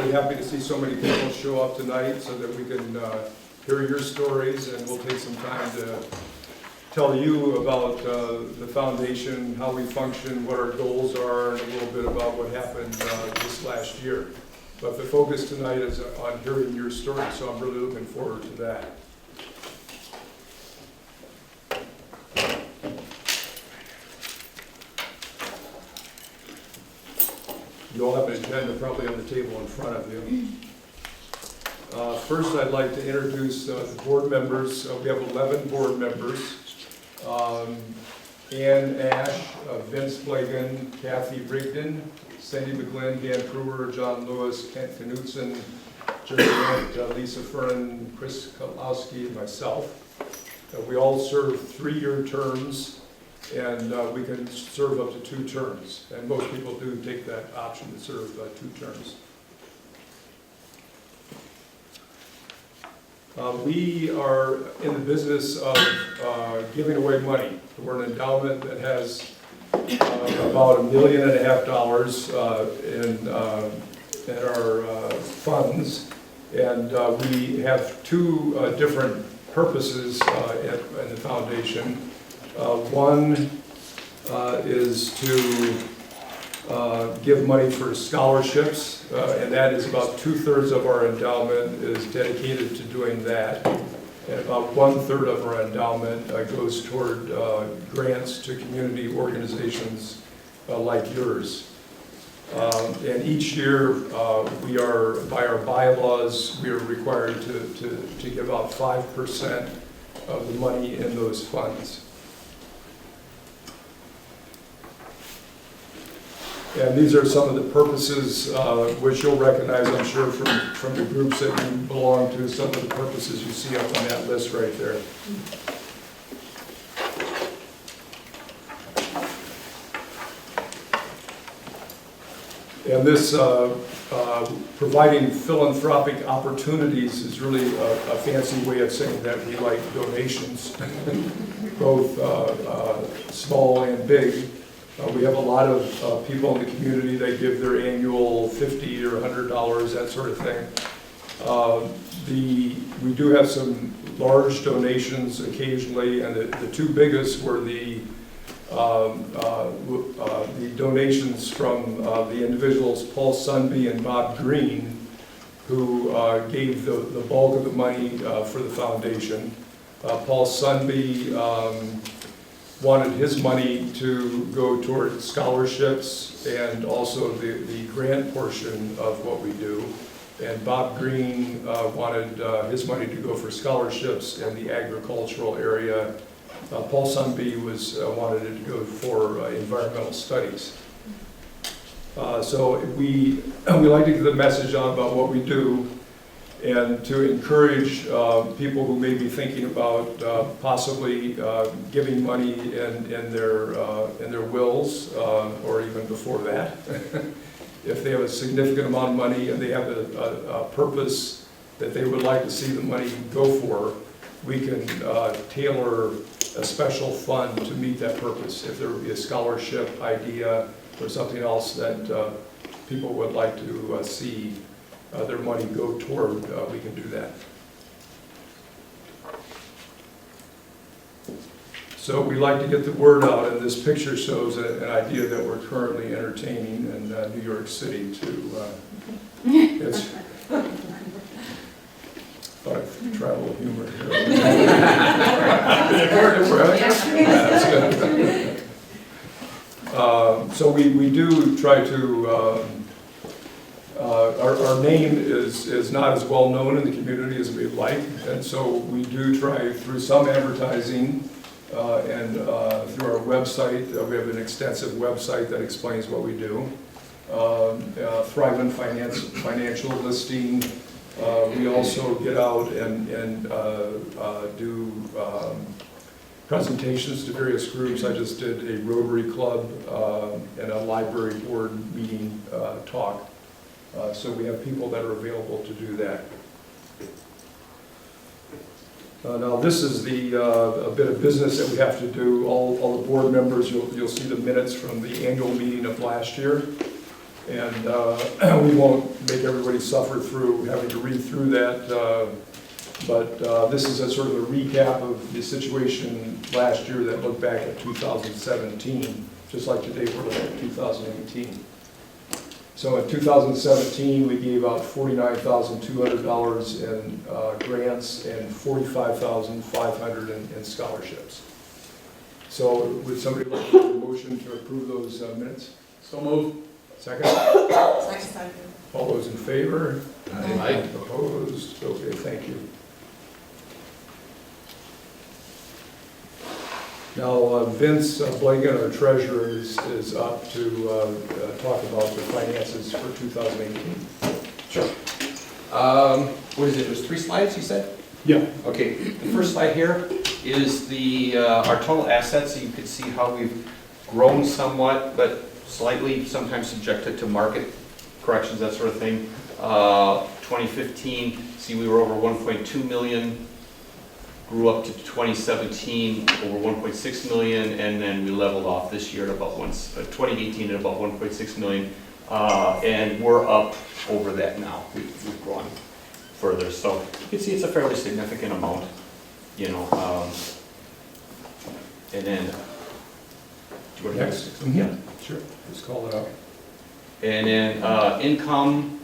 really happy to see so many people show up tonight so that we can hear your stories, and we'll take some time to tell you about the foundation, how we function, what our goals are, and a little bit about what happened this last year. But the focus tonight is on hearing your story, so I'm really looking forward to that. You all have an agenda probably on the table in front of you. First, I'd like to introduce the board members. We have 11 board members. Ann Ash, Vince Blagan, Kathy Rigdon, Cindy McGlynn, Dan Kruger, John Lewis, Kent Knutson, Jerry Grant, Lisa Fernan, Chris Kowalski, and myself. We all serve 3-year terms, and we can serve up to 2 terms. And most people do take that option to serve 2 terms. We are in the business of giving away money. We're an endowment that has about $1.5 million in our funds, and we have 2 different purposes in the foundation. One is to give money for scholarships, and that is about 2/3 of our endowment is dedicated to doing that. And about 1/3 of our endowment goes toward grants to community organizations like yours. And each year, we are, by our bylaws, we are required to give out 5% of the money in those funds. And these are some of the purposes which you'll recognize, I'm sure, from the groups that you belong to, some of the purposes you see up on that list right there. And this providing philanthropic opportunities is really a fancy way of saying that we like donations, both small and big. We have a lot of people in the community that give their annual $50 or $100, that sort of thing. We do have some large donations occasionally, and the 2 biggest were the donations from the individuals Paul Sunby and Bob Green, who gave the bulk of the money for the foundation. Paul Sunby wanted his money to go toward scholarships and also the grant portion of what we do. And Bob Green wanted his money to go for scholarships in the agricultural area. Paul Sunby wanted it to go for environmental studies. So we like to get the message out about what we do, and to encourage people who may be thinking about possibly giving money in their wills, or even before that. If they have a significant amount of money and they have a purpose that they would like to see the money go for, we can tailor a special fund to meet that purpose. If there would be a scholarship idea or something else that people would like to see their money go toward, we can do that. So we like to get the word out, and this picture shows an idea that we're currently entertaining in New York City it's try a little humor here. So we do try to our name is not as well known in the community as we'd like, and so we do try through some advertising and through our website. We have an extensive website that explains what we do. Thrivent financial listing. We also get out and do presentations to various groups. I just did a Rotary Club and a library board meeting talk. So we have people that are available to do that. Now this is a bit of business that we have to do. All the board members, you'll see the minutes from the annual meeting of last year. And we won't make everybody suffer through having to read through that, but this is a sort of a recap of the situation last year that looked back at 2017, just like today we're looking at 2018. So in 2017, we gave out $49,200 in grants and $45,500 in scholarships. So would somebody like to make a motion to approve those minutes? So move. Second? Second. All those in favor? Aye. Opposed? Okay, thank you. Now, Vince Blagan, our treasurer, is up to talk about the finances for 2018. Sure. What is it? It was 3 slides, you said? Yeah. Okay. The first slide here is the our total assets. So you can see how we've grown somewhat, but slightly sometimes subjected to market corrections, that sort of thing. 2015, see we were over 1.2 million. Grew up to 2017 over 1.6 million, and then we leveled off this year at about 2018 at about 1.6 million, and we're up over that now. We've grown further, so you can see it's a fairly significant amount, you know. And then, do you want to Next. Mm-hmm. Yeah, Sure, just call it out. and then income.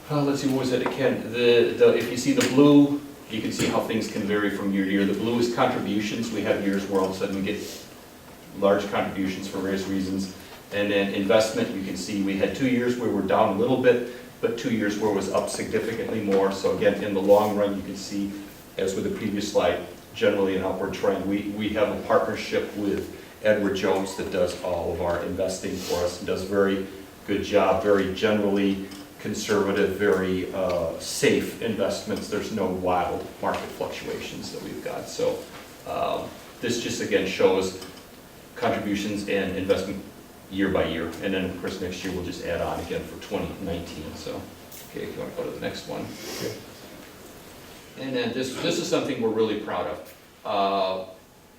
Let's see, what was it again? If you see the blue. You can see how things can vary from year to year. The blue is contributions. We have years where all of a sudden we get large contributions for various reasons. And then investment, you can see we had 2 years where we're down a little bit, but 2 years where it was up significantly more. So again, in the long run, you can see, as with the previous slide, generally an upward trend. We have a partnership with Edward Jones that does all of our investing for us and does a very good job, very generally conservative, very safe investments. There's no wild market fluctuations that we've got. So this just again shows contributions and investment year by year. And then of course next year we'll just add on again for 2019. So, okay, if you want to go to the next one. Okay. And then this is something we're really proud of.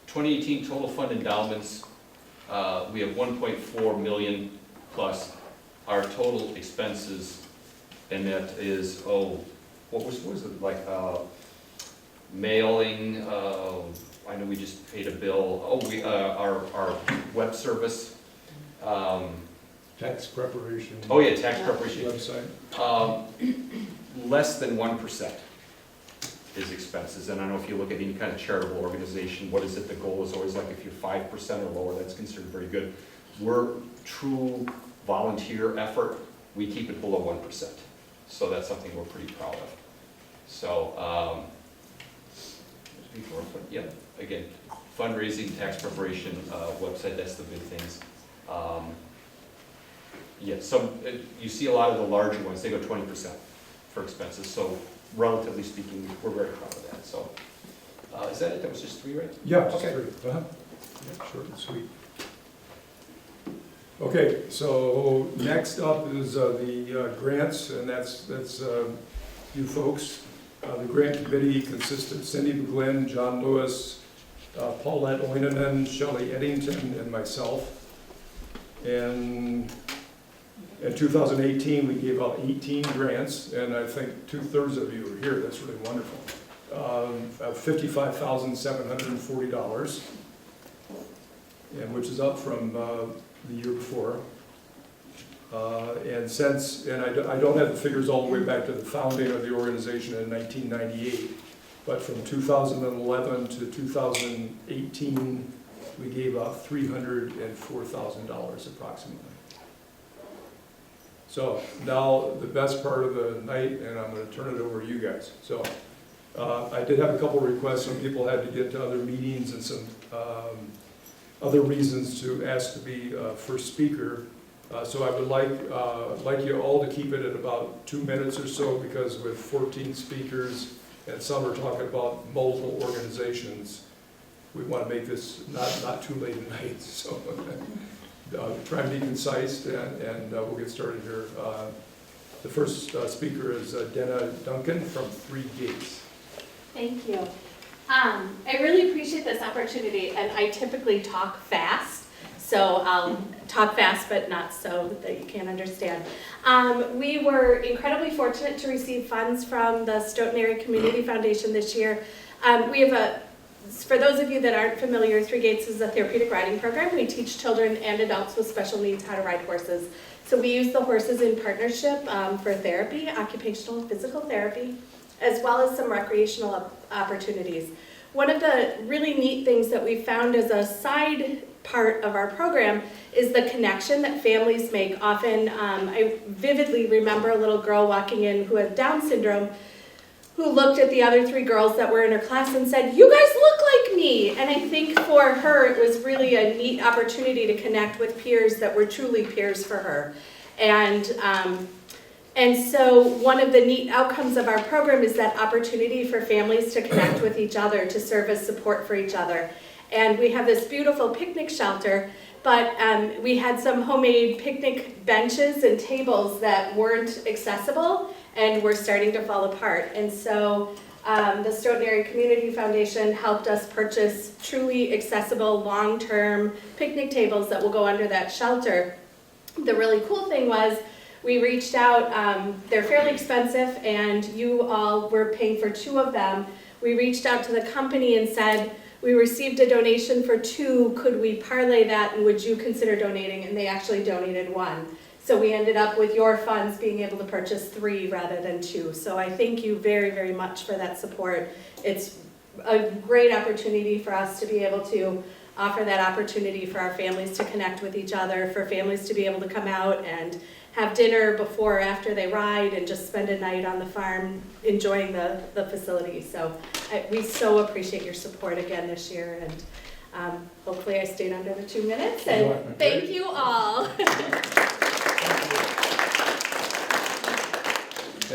2018 total fund endowments, we have 1.4 million plus. Our total expenses, and that is, what was it, like mailing, I know we just paid a bill, our web service. Tax preparation. Oh yeah, tax preparation. Website. Less than 1% is expenses, and I don't know if you look at any kind of charitable organization, what is it, the goal is always like if you're 5% or lower, that's considered very good. We're true volunteer effort, we keep it below 1%. So that's something we're pretty proud of. So, yeah, again, fundraising, tax preparation, website, that's the big things. Yeah, you see a lot of the larger ones, they go 20% for expenses. So relatively speaking, we're very proud of that. So is that it? That was just 3, right? Yeah, Okay. 3. Yeah, short and sweet. Okay, so next up is the grants, and that's you folks. The grant committee consists of Cindy McGlynn, John Lewis, Paulette Oinanen, Shelley Eddington, and myself. And in 2018, we gave out 18 grants, and I think 2/3 of you are here. That's really wonderful. $55,740, and which is up from the year before. And I don't have the figures all the way back to the founding of the organization in 1998, but from 2011 to 2018, we gave out $304,000 approximately. So now the best part of the night, and I'm going to turn it over to you guys. So I did have a couple requests. Some people had to get to other meetings and some other reasons to ask to be first speaker. So I would like you all to keep it at about 2 minutes or so, because with 14 speakers and some are talking about multiple organizations, we want to make this not too late at night. So try and be concise, and we'll get started here. The first speaker is Dana Duncan from 3 Gates. Thank you. I really appreciate this opportunity, and I typically talk fast, So I'll talk fast, but not so that you can't understand. We were incredibly fortunate to receive funds from the Stoughton Area Community Foundation this year. We have for those of you that aren't familiar, Three Gates is a therapeutic riding program. We teach children and adults with special needs how to ride horses. So we use the horses in partnership for therapy, occupational and physical therapy, as well as some recreational opportunities. One of the really neat things that we found as a side part of our program is the connection that families make. Often, I vividly remember a little girl walking in who had Down syndrome, who looked at the other 3 girls that were in her class and said, "You guys look like me." And I think for her, it was really a neat opportunity to connect with peers that were truly peers for her. And so one of the neat outcomes of our program is that opportunity for families to connect with each other, to serve as support for each other. And we have this beautiful picnic shelter, but we had some homemade picnic benches and tables that weren't accessible and were starting to fall apart. And so the Stoughton Area Community Foundation helped us purchase truly accessible long-term picnic tables that will go under that shelter. The really cool thing was we reached out, they're fairly expensive and you all were paying for 2 of them. We reached out to the company and said, we received a donation for 2, could we parlay that and would you consider donating? And they actually donated 1. So we ended up with your funds being able to purchase 3 rather than 2. So I thank you very, very much for that support. It's a great opportunity for us to be able to offer that opportunity for our families to connect with each other, for families to be able to come out and have dinner before or after they ride and just spend a night on the farm enjoying the facility. So we so appreciate your support again this year, and hopefully I stayed under the 2 minutes, and thank you all.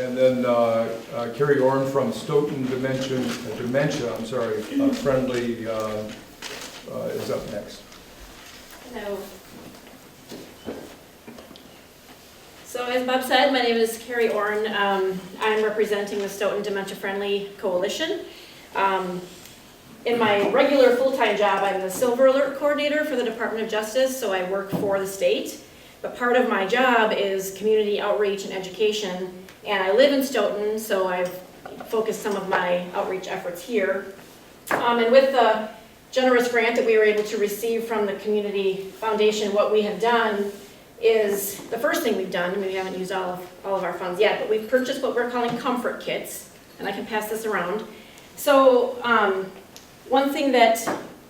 And then Carrie Orn from Stoughton Dementia Friendly is up next. Hello. So as Bob said, my name is Carrie Orn. I'm representing the Stoughton Dementia Friendly Coalition. In my regular full-time job, I'm the Silver Alert Coordinator for the Department of Justice, so I work for the state. But part of my job is community outreach and education, and I live in Stoughton, so I've focused some of my outreach efforts here. And with the generous grant that we were able to receive from the Community Foundation, what we have done is, the first thing we've done, we haven't used all of our funds yet, but we've purchased what we're calling comfort kits, and I can pass this around. So one thing that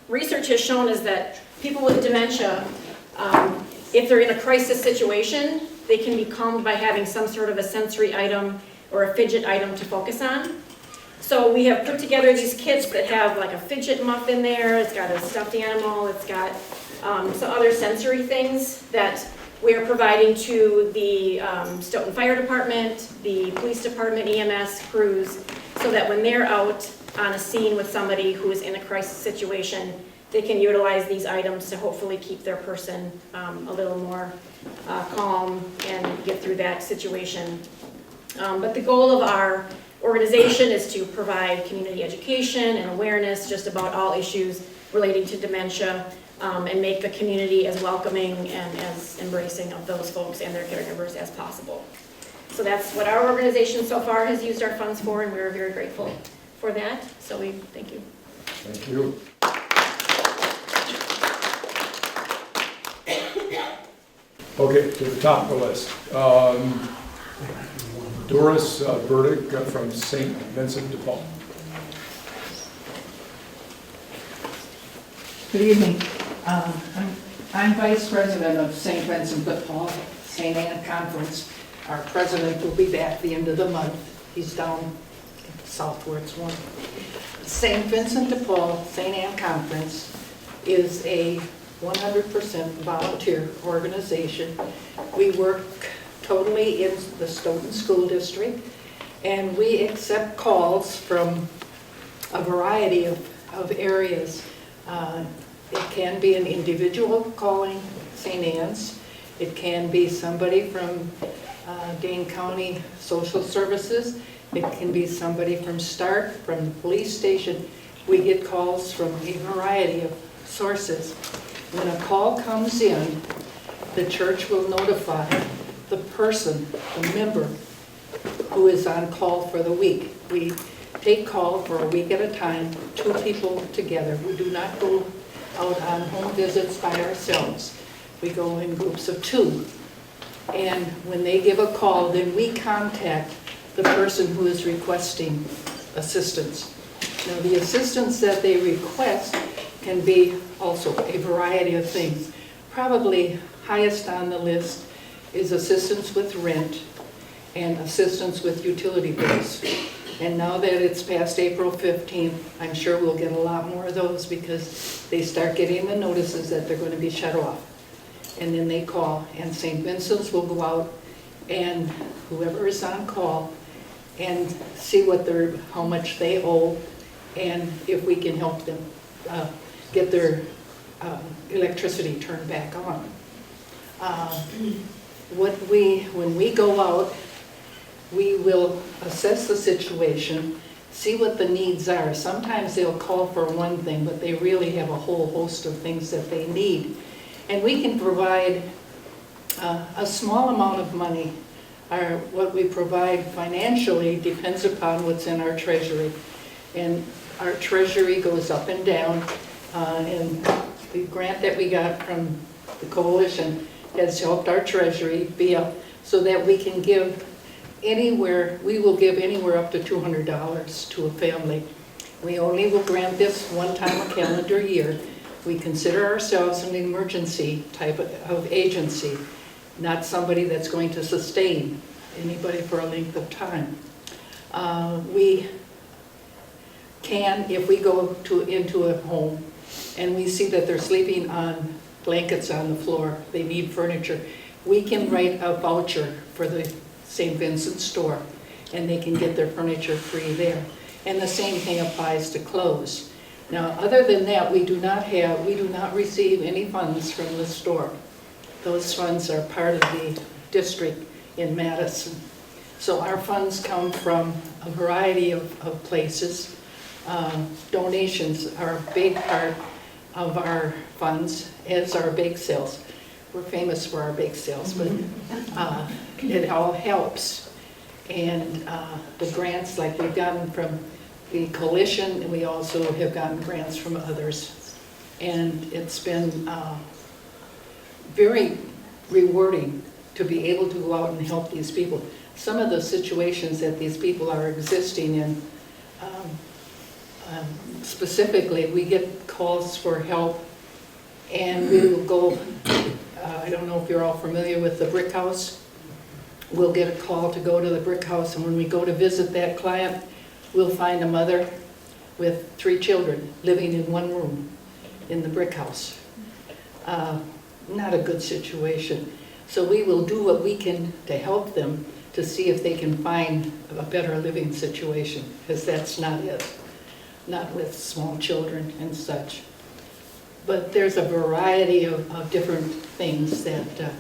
research has shown is that people with dementia, if they're in a crisis situation, they can be calmed by having some sort of a sensory item or a fidget item to focus on. So we have put together these kits that have like a fidget muff in there, it's got a stuffed animal, it's got some other sensory things that we are providing to the Stoughton Fire Department, the Police Department, EMS crews, so that when they're out on a scene with somebody who is in a crisis situation, they can utilize these items to hopefully keep their person a little more calm and get through that situation. But the goal of our organization is to provide community education and awareness just about all issues relating to dementia, and make the community as welcoming and as embracing of those folks and their caregivers as possible. So that's what our organization so far has used our funds for, and we're very grateful for that. So we thank you. Thank you. Okay, to the top of the list. Doris Burdick from St. Vincent de Paul. Good evening. I'm Vice President of St. Vincent de Paul, St. Anne Conference. Our president will be back at the end of the month. He's down south where it's warm. St. Vincent de Paul, St. Anne Conference is a 100% volunteer organization. We work totally in the Stoughton School District, and we accept calls from a variety of areas. It can be an individual calling St. Anne's. It can be somebody from Dane County Social Services. It can be somebody from START, from the police station. We get calls from a variety of sources. When a call comes in, the church will notify the person, the member, who is on call for the week. We take call for a week at a time, 2 people together. We do not go out on home visits by ourselves. We go in groups of 2. And when they give a call, then we contact the person who is requesting assistance. Now, the assistance that they request can be also a variety of things. Probably highest on the list is assistance with rent and assistance with utility bills. And now that it's past April 15th, I'm sure we'll get a lot more of those because they start getting the notices that they're going to be shut off. And then they call, and St. Vincent's will go out, and whoever is on call, and see how much they owe, and if we can help them get their electricity turned back on. When we go out, we will assess the situation, see what the needs are. Sometimes they'll call for one thing, but they really have a whole host of things that they need. And we can provide a small amount of money. What we provide financially depends upon what's in our treasury. And our treasury goes up and down. And the grant that we got from the coalition has helped our treasury be up so that we can give we will give anywhere up to $200 to a family. We only will grant this one time a calendar year. We consider ourselves an emergency type of agency, not somebody that's going to sustain anybody for a length of time. We can, if we go into a home and we see that they're sleeping on blankets on the floor, they need furniture, we can write a voucher for the St. Vincent store, and they can get their furniture free there. And the same thing applies to clothes. Now, other than that, we do not receive any funds from the store. Those funds are part of the district in Madison. So our funds come from a variety of places. Donations are a big part of our funds, as are bake sales. We're famous for our bake sales, but it all helps. And the grants, like we've gotten from the coalition, and we also have gotten grants from others. And it's been very rewarding to be able to go out and help these people. Some of the situations that these people are existing in, specifically, we get calls for help, and we will go, I don't know if you're all familiar with the brick house. We'll get a call to go to the brick house, and when we go to visit that client, we'll find a mother with 3 children living in one room in the brick house. Not a good situation. So we will do what we can to help them to see if they can find a better living situation, because that's not it. Not with small children and such. But there's a variety of different things that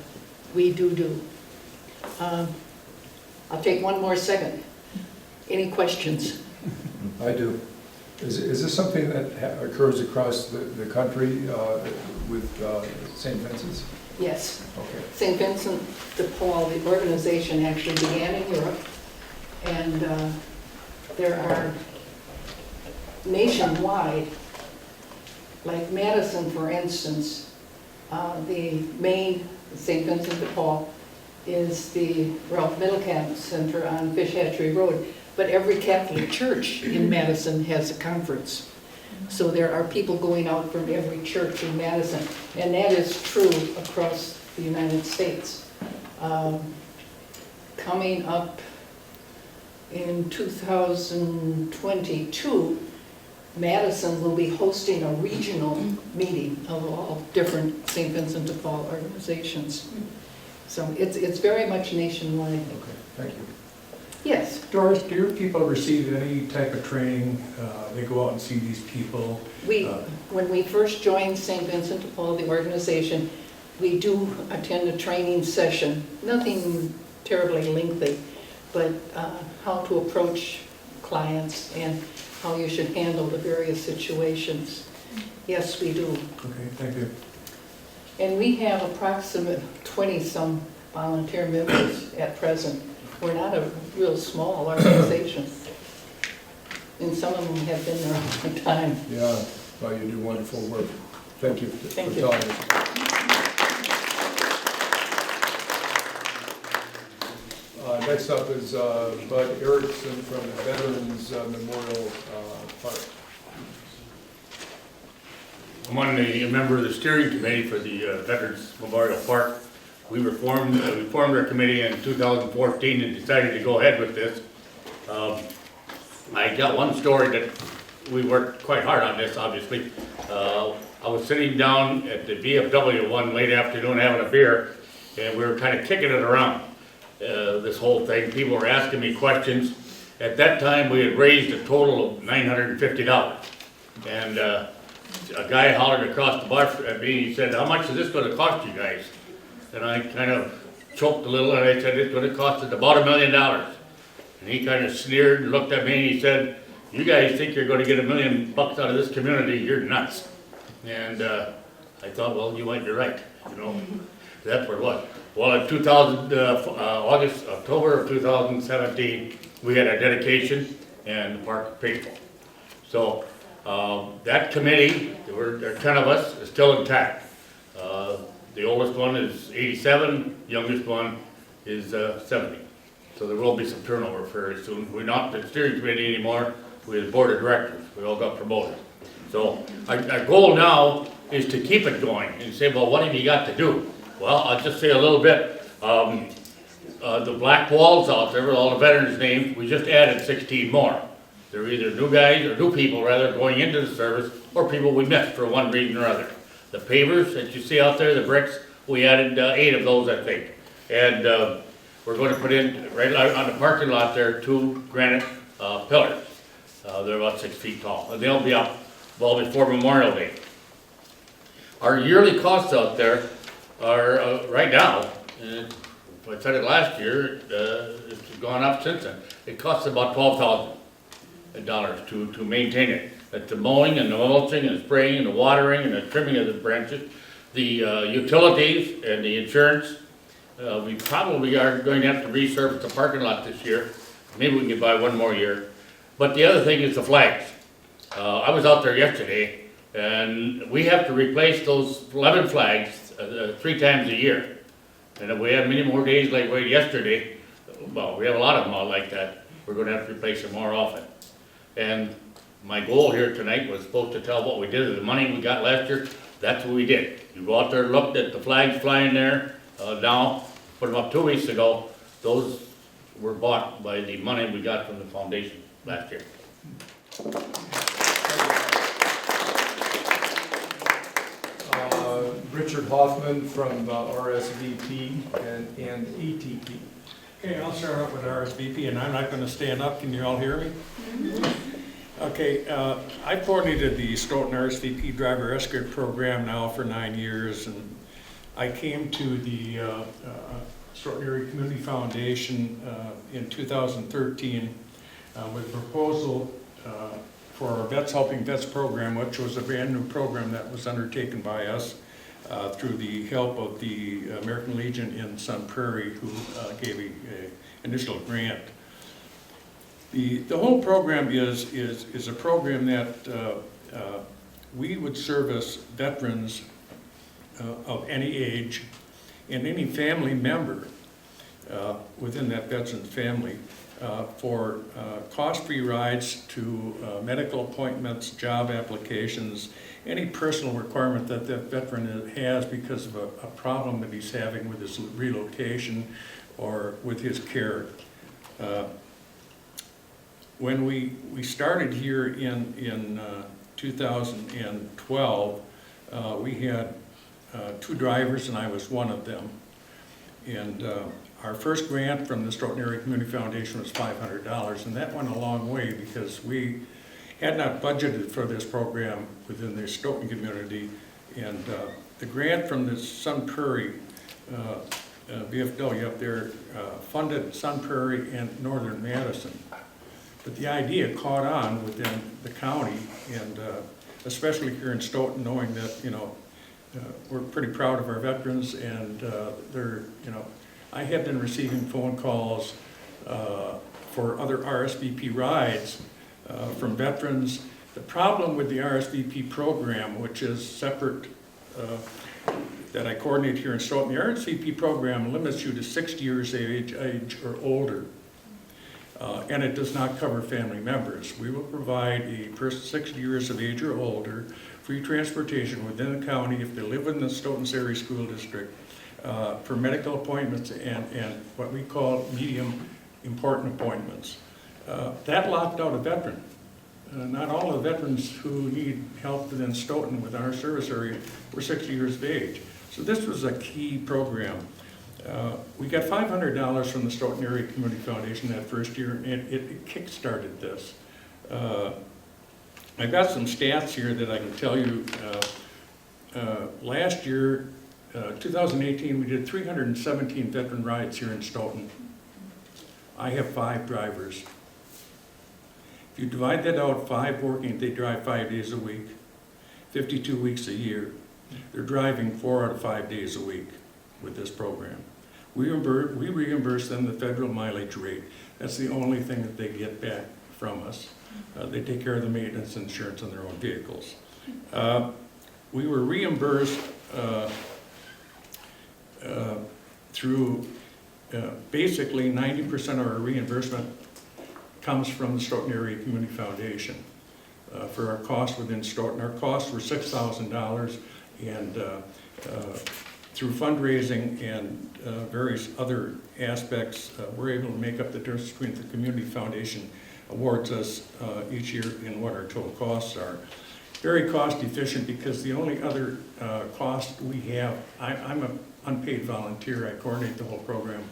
we do. I'll take one more second. Any questions? I do. Is this something that occurs across the country with St. Vincent's? Yes. Okay. St. Vincent de Paul, the organization, actually began in Europe, and there are nationwide, like Madison, for instance, the main St. Vincent de Paul is the Ralph Middlecamp Center on Fish Hatchery Road, but every Catholic church in Madison has a conference. So there are people going out from every church in Madison, and that is true across the United States. Coming up in 2022, Madison will be hosting a regional meeting of all different St. Vincent de Paul organizations. So it's very much nationwide. Okay, thank you. Yes. Doris, do your people receive any type of training? They go out and see these people? When we first joined St. Vincent de Paul, the organization, we do attend a training session. Nothing terribly lengthy, but how to approach clients and how you should handle the various situations. Yes, we do. Okay, thank you. And we have approximate 20-some volunteer members at present. We're not a real small organization. And some of them have been there a long time. Yeah, well, you do wonderful work. Thank you for Thank you. telling us. Next up is Bud Erickson from the Veterans Memorial Park. I'm a member of the steering committee for the Veterans Memorial Park. We formed our committee in 2014 and decided to go ahead with this. I got one story that we worked quite hard on this, obviously. I was sitting down at the VFW one late afternoon having a beer, and we were kind of kicking it around, this whole thing. People were asking me questions. At that time, we had raised a total of $950. And a guy hollered across the bar at me, he said, "How much is this going to cost you guys?" And I kind of choked a little, and I said, "It's going to cost us about $1 million." And he kind of sneered and looked at me, and he said, "You guys think you're going to get $1 million bucks out of this community? You're nuts." And I thought, well, you might be right, you know. That's what it was. Well, in October of 2017, we had our dedication, and the park paid for. So that committee, there were 10 of us, is still intact. The oldest one is 87, youngest one is 70. So there will be some turnover very soon. We're not the steering committee anymore, we're the board of directors. We all got promoted. So our goal now is to keep it going and say, well, what have you got to do? Well, I'll just say a little bit. The black walls out there with all the veterans' names, we just added 16 more. They're either new guys, or new people rather, going into the service, or people we missed for one reason or other. The pavers that you see out there, the bricks, we added 8 of those, I think. And we're going to put in, right on the parking lot there, 2 granite pillars. They're about 6 feet tall. And they'll be up well before Memorial Day. Our yearly costs out there are, right now, I said it last year, it's gone up since then. It costs about $12,000 to maintain it. That's the mowing and the mulching and the spraying and the watering and the trimming of the branches, the utilities and the insurance. We probably are going to have to resurface the parking lot this year. Maybe we can buy one more year. But the other thing is the flags. I was out there yesterday, and we have to replace those 11 flags 3 times a year. And if we have many more days like we had yesterday, well, we have a lot of them out like that, we're going to have to replace them more often. And my goal here tonight was supposed to tell what we did with the money we got last year. That's what we did. You go out there, looked at the flags flying there now, put them up 2 weeks ago. Those were bought by the money we got from the foundation last year. Richard Hoffman from RSVP and ATP. Okay, I'll start off with RSVP, and I'm not going to stand up. Can you all hear me? Okay, I coordinated the Stoughton RSVP driver escort program now for 9 years, and I came to the Stoughton Area Community Foundation in 2013 with a proposal for our Vets Helping Vets program, which was a brand new program that was undertaken by us through the help of the American Legion in Sun Prairie, who gave an initial grant. The whole program is a program that we would service veterans of any age and any family member within that veteran's family for cost-free rides to medical appointments, job applications, any personal requirement that that veteran has because of a problem that he's having with his relocation or with his care. When we started here in 2012, we had 2 drivers, and I was one of them. And our first grant from the Stoughton Area Community Foundation was $500, and that went a long way because we had not budgeted for this program within the Stoughton community. And the grant from the Sun Prairie VFW up there funded Sun Prairie and Northern Madison. But the idea caught on within the county, and especially here in Stoughton, knowing that, you know, we're pretty proud of our veterans, and I have been receiving phone calls for other RSVP rides from veterans. The problem with the RSVP program, which is separate, that I coordinate here in Stoughton, the RSVP program limits you to 60 years of age or older, and it does not cover family members. We will provide a person 60 years of age or older free transportation within the county if they live in the Stoughton Area School District for medical appointments and what we call medium important appointments. That locked out a veteran. Not all the veterans who need help within Stoughton with our service area were 60 years of age. So this was a key program. We got $500 from the Stoughton Area Community Foundation that first year, and it kick-started this. I've got some stats here that I can tell you. Last year, 2018, we did 317 veteran rides here in Stoughton. I have 5 drivers. If you divide that out, 5 working, they drive 5 days a week, 52 weeks a year. They're driving 4 out of 5 days a week with this program. We reimburse them the federal mileage rate. That's the only thing that they get back from us. They take care of the maintenance insurance on their own vehicles. We were reimbursed through basically 90% of our reimbursement comes from the Stoughton Area Community Foundation for our costs within Stoughton. Our costs were $6,000, and through fundraising and various other aspects, we're able to make up the difference between the Community Foundation awards us each year in what our total costs are. Very cost efficient, because the only other cost we have, I'm an unpaid volunteer. I coordinate the whole program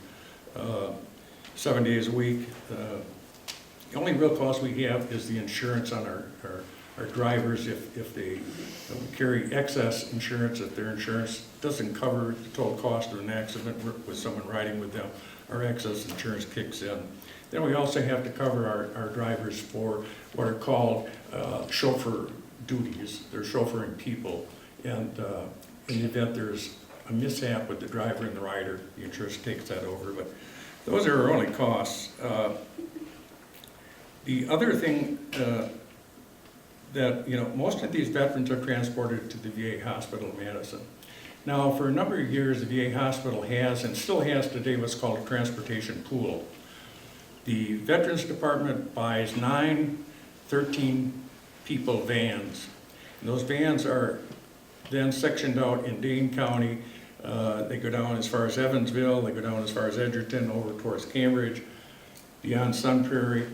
7 days a week. The only real cost we have is the insurance on our drivers if they carry excess insurance, if their insurance doesn't cover the total cost of an accident with someone riding with them, our excess insurance kicks in. Then we also have to cover our drivers for what are called chauffeur duties. They're chauffeuring people, and in the event there's a mishap with the driver and the rider, the insurance takes that over, but those are our only costs. The other thing that, most of these veterans are transported to the VA hospital in Madison. Now, for a number of years, the VA hospital has, and still has today, what's called a transportation pool. The Veterans Department buys 9 13-people vans. And those vans are then sectioned out in Dane County. They go down as far as Evansville, they go down as far as Edgerton, over towards Cambridge, beyond Sun Prairie.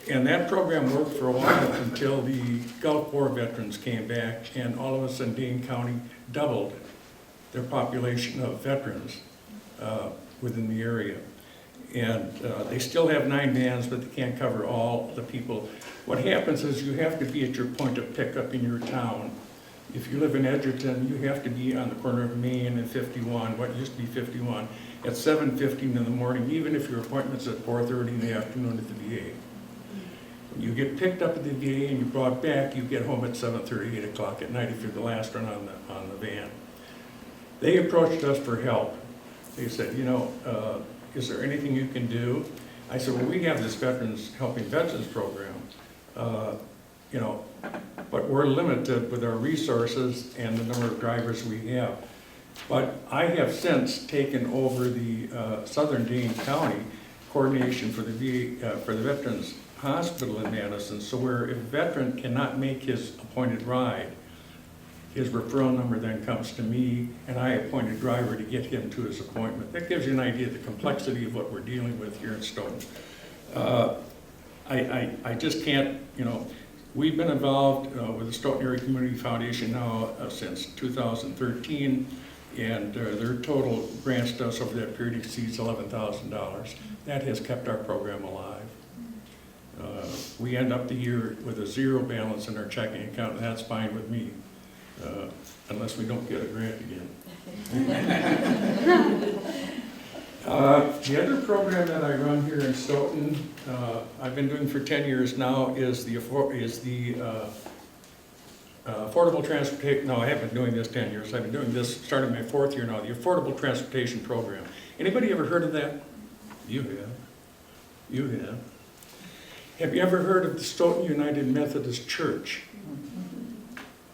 And that program worked for a while until the Gulf War veterans came back, and all of a sudden Dane County doubled their population of veterans within the area. And they still have 9 vans, but they can't cover all the people. What happens is you have to be at your point of pickup in your town. If you live in Edgerton, you have to be on the corner of Main and 51, what used to be 51, at 7:15 in the morning, even if your appointment's at 4:30 in the afternoon at the VA. When you get picked up at the VA and you brought back, you get home at 7:30, 8 o'clock at night if you're the last one on the van. They approached us for help. They said, is there anything you can do? I said, well, we have this Helping Veterans program, but we're limited with our resources and the number of drivers we have. But I have since taken over the Southern Dane County coordination for the VA, for the Veterans Hospital in Madison, so where if a veteran cannot make his appointed ride, his referral number then comes to me, and I appoint a driver to get him to his appointment. That gives you an idea of the complexity of what we're dealing with here in Stoughton. I just can't, we've been involved with the Stoughton Area Community Foundation now since 2013, and their total grants to us over that period exceeds $11,000. That has kept our program alive. We end up the year with a 0 balance in our checking account, and that's fine with me. Unless we don't get a grant again. The other program that I run here in Stoughton, I've been doing for 10 years now, is the affordable transportation, no, I haven't been doing this 10 years. I've been doing this, starting my 4th year now, the Affordable Transportation Program. Anybody ever heard of that? You have. You have. Have you ever heard of the Stoughton United Methodist Church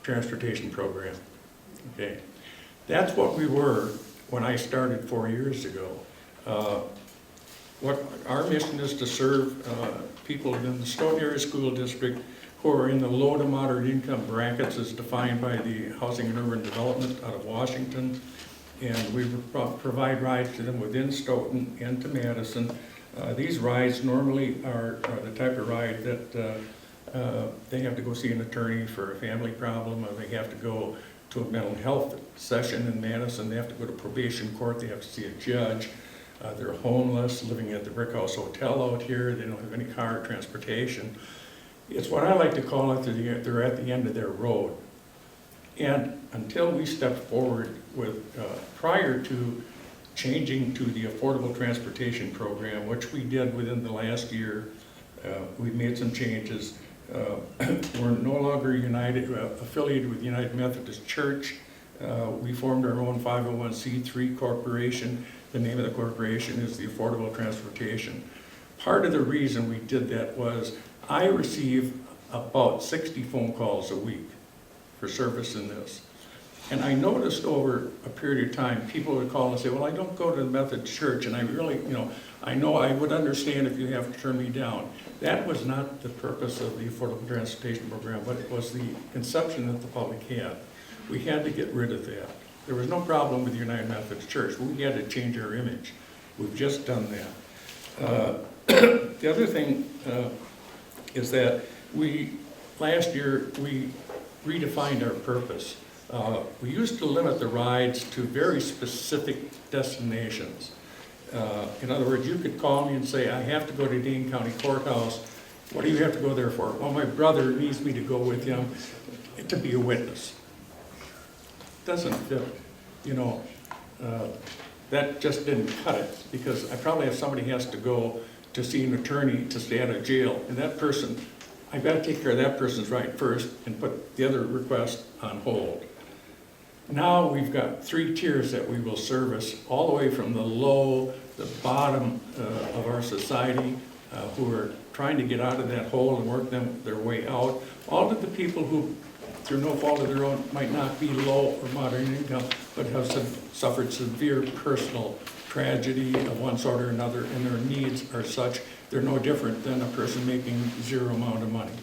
Transportation Program? Okay. That's what we were when I started 4 years ago. What our mission is to serve people in the Stoughton Area School District who are in the low to moderate income brackets as defined by the Housing and Urban Development out of Washington. And we provide rides to them within Stoughton and to Madison. These rides normally are the type of ride that they have to go see an attorney for a family problem, or they have to go to a mental health session in Madison, they have to go to probation court, they have to see a judge. They're homeless, living at the Brick House Hotel out here, they don't have any car or transportation. It's what I like to call it, they're at the end of their road. And until we step forward with, prior to changing to the Affordable Transportation Program, which we did within the last year, we've made some changes. We're no longer affiliated with United Methodist Church. We formed our own 501c3 corporation. The name of the corporation is the Affordable Transportation. Part of the reason we did that was I receive about 60 phone calls a week for service in this. And I noticed over a period of time, people would call and say, well, I don't go to the Methodist Church, and I really, I know I would understand if you have to turn me down. That was not the purpose of the Affordable Transportation Program, but it was the conception that the public had. We had to get rid of that. There was no problem with the United Methodist Church. We had to change our image. We've just done that. The other thing is that last year, we redefined our purpose. We used to limit the rides to very specific destinations. In other words, you could call me and say, I have to go to Dane County Courthouse. What do you have to go there for? Well, my brother needs me to go with him to be a witness. Doesn't fit, that just didn't cut it, because I probably have somebody has to go to see an attorney to stay out of jail, and that person, I've got to take care of that person's right first and put the other request on hold. Now we've got 3 tiers that we will service, all the way from the bottom of our society, who are trying to get out of that hole and work their way out, all of the people who, through no fault of their own, might not be low or moderate income, but have suffered severe personal tragedy of one sort or another, and their needs are such, they're no different than a person making zero amount of money.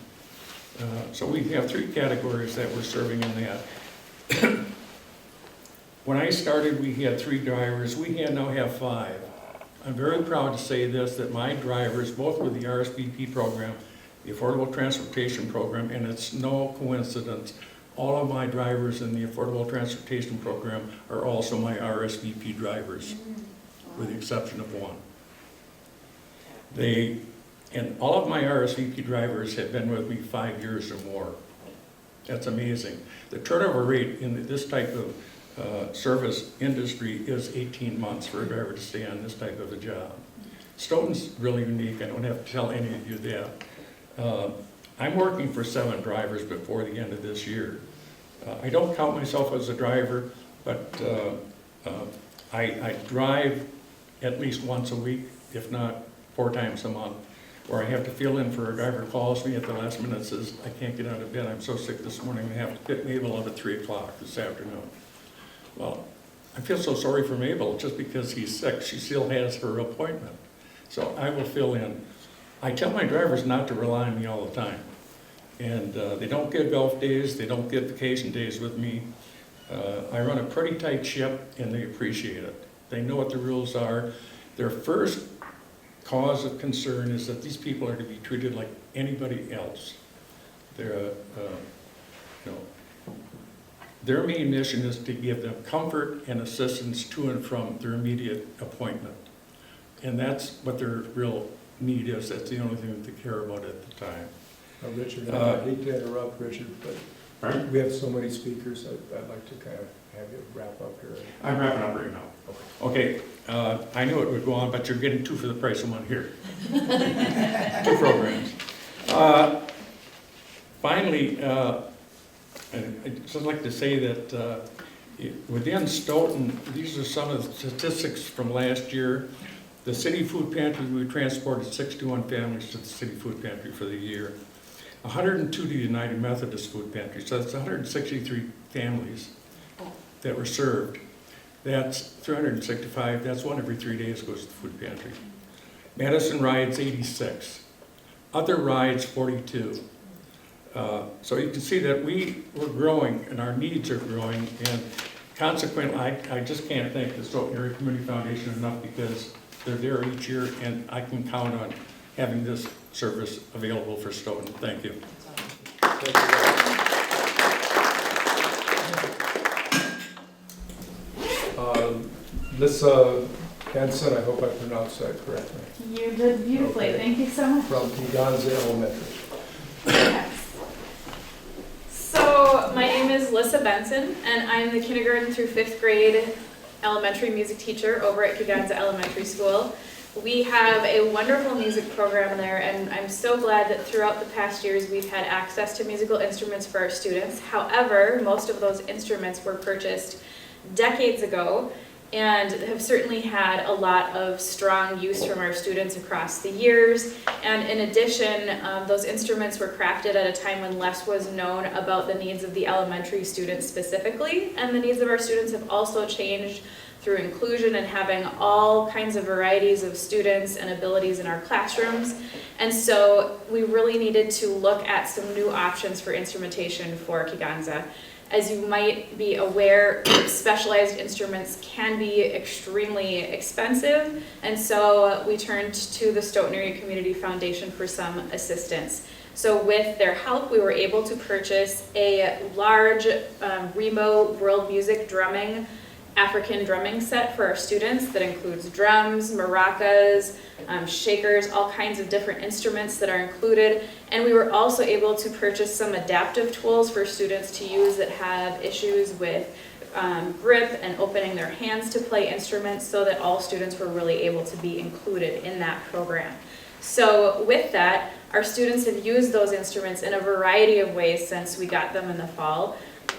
So we have 3 categories that we're serving in that. When I started, we had 3 drivers. We now have 5. I'm very proud to say this, that my drivers, both with the RSVP program, the Affordable Transportation Program, and it's no coincidence, all of my drivers in the Affordable Transportation Program are also my RSVP drivers, with the exception of one. And all of my RSVP drivers have been with me 5 years or more. That's amazing. The turnover rate in this type of service industry is 18 months for a driver to stay on this type of a job. Stoughton's really unique. I don't have to tell any of you that. I'm working for 7 drivers before the end of this year. I don't count myself as a driver, but I drive at least once a week, if not 4 times a month, where I have to fill in for a driver calls me at the last minute and says, I can't get out of bed, I'm so sick this morning, I have to pick Mabel up at 3 o'clock this afternoon. Well, I feel so sorry for Mabel, just because he's sick, she still has her appointment. So I will fill in. I tell my drivers not to rely on me all the time. And they don't get golf days, they don't get vacation days with me. I run a pretty tight ship, and they appreciate it. They know what the rules are. Their first cause of concern is that these people are to be treated like anybody else. Their main mission is to give them comfort and assistance to and from their immediate appointment. And that's what their real need is. That's the only thing that they care about at the time. Richard, I hate to interrupt, Richard, but we have so many speakers, I'd like to kind of have you wrap up here. I'm wrapping up right now. Okay, I knew it would go on, but you're getting 2 for the price of 1 here. 2 programs. Finally, And I'd just like to say that within Stoughton, these are some of the statistics from last year. The city food pantry, we transported 61 families to the city food pantry for the year. 102 to the United Methodist food pantry, so that's 163 families that were served. That's 365, that's one every 3 days goes to the food pantry. Madison rides 86. Other rides 42. So you can see that we're growing and our needs are growing, and consequently, I just can't thank the Stoughton Area Community Foundation enough, because they're there each year and I can count on having this service available for Stoughton. Thank you. Lissa Henson, I hope I pronounced that correctly, You did beautifully. Okay. Thank you so much. from Kegonsa Elementary. Yes. So my name is Lissa Benson, and I'm the kindergarten through 5th grade elementary music teacher over at Kegonsa Elementary School. We have a wonderful music program there, and I'm so glad that throughout the past years we've had access to musical instruments for our students. However, most of those instruments were purchased decades ago and have certainly had a lot of strong use from our students across the years. And in addition, those instruments were crafted at a time when less was known about the needs of the elementary students specifically, and the needs of our students have also changed through inclusion and having all kinds of varieties of students and abilities in our classrooms. And so we really needed to look at some new options for instrumentation for Kegonsa. As you might be aware, specialized instruments can be extremely expensive, and so we turned to the Stoughton Area Community Foundation for some assistance. So with their help, we were able to purchase a large Remo World Music drumming, African drumming set for our students that includes drums, maracas, shakers, all kinds of different instruments that are included. And we were also able to purchase some adaptive tools for students to use that have issues with grip and opening their hands to play instruments, so that all students were really able to be included in that program. So with that, our students have used those instruments in a variety of ways since we got them in the fall.